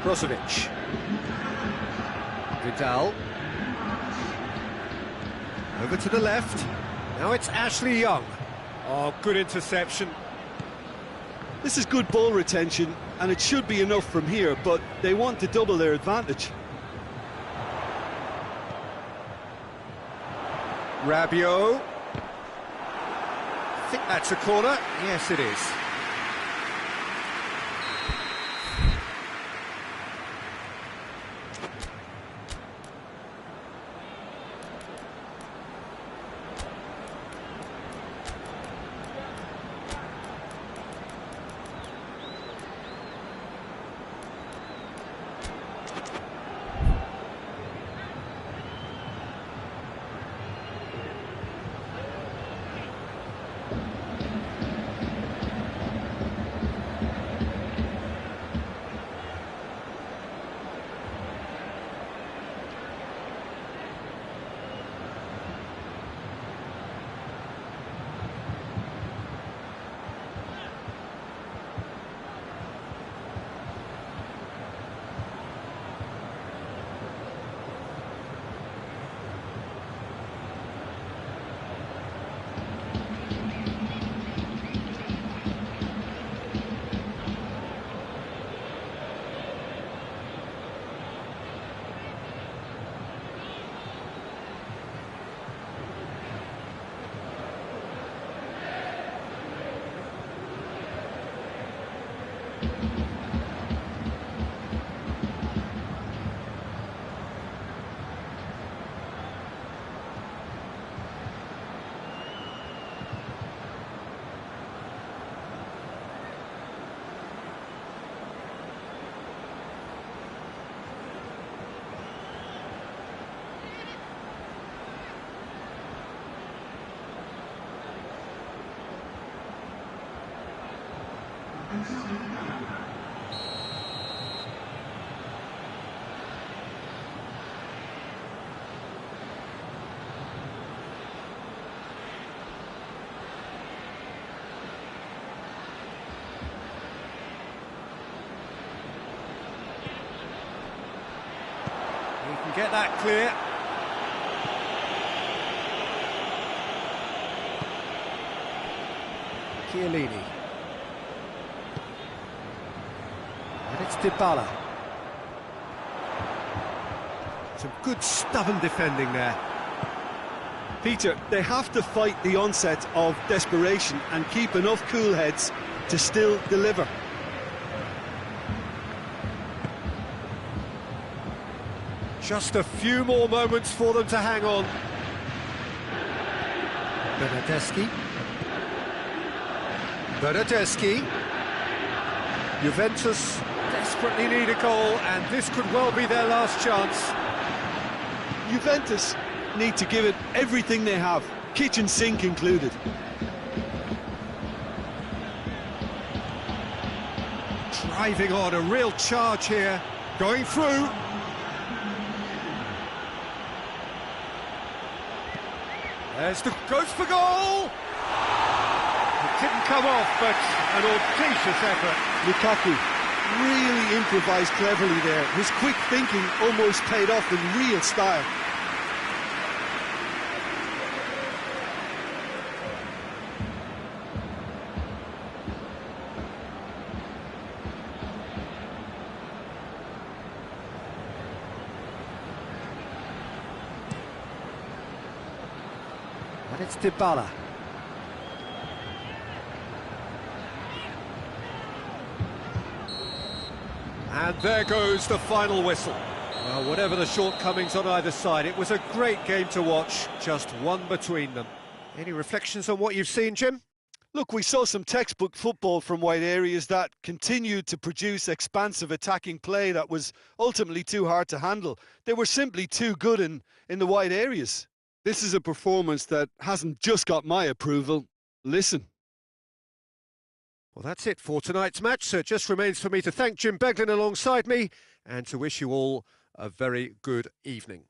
Brozovic. Vidal. Over to the left. Now it's Ashley Young. Oh, good interception. This is good ball retention, and it should be enough from here, but they want to double their advantage. Rabiot. I think that's a corner. Yes, it is. You can get that clear. Chiellini. And it's Dybala. Some good stubborn defending there. Peter, they have to fight the onset of desperation and keep enough cool heads to still deliver. Just a few more moments for them to hang on. Bernardeschi. Juventus desperately need a goal, and this could well be their last chance. Juventus need to give it everything they have, kitchen sink included. Driving on, a real charge here, going through. There's the goes for goal. It didn't come off, but an audacious effort. Lukaku really improvised cleverly there. His quick thinking almost paid off in real style. And it's Dybala. And there goes the final whistle. Well, whatever the shortcomings on either side, it was a great game to watch, just one between them. Any reflections on what you've seen, Jim? Look, we saw some textbook football from wide areas that continued to produce expansive attacking play that was ultimately too hard to handle. They were simply too good in the wide areas. This is a performance that hasn't just got my approval. Listen. Well, that's it for tonight's match, so it just remains for me to thank Jim Beglin alongside me and to wish you all a very good evening.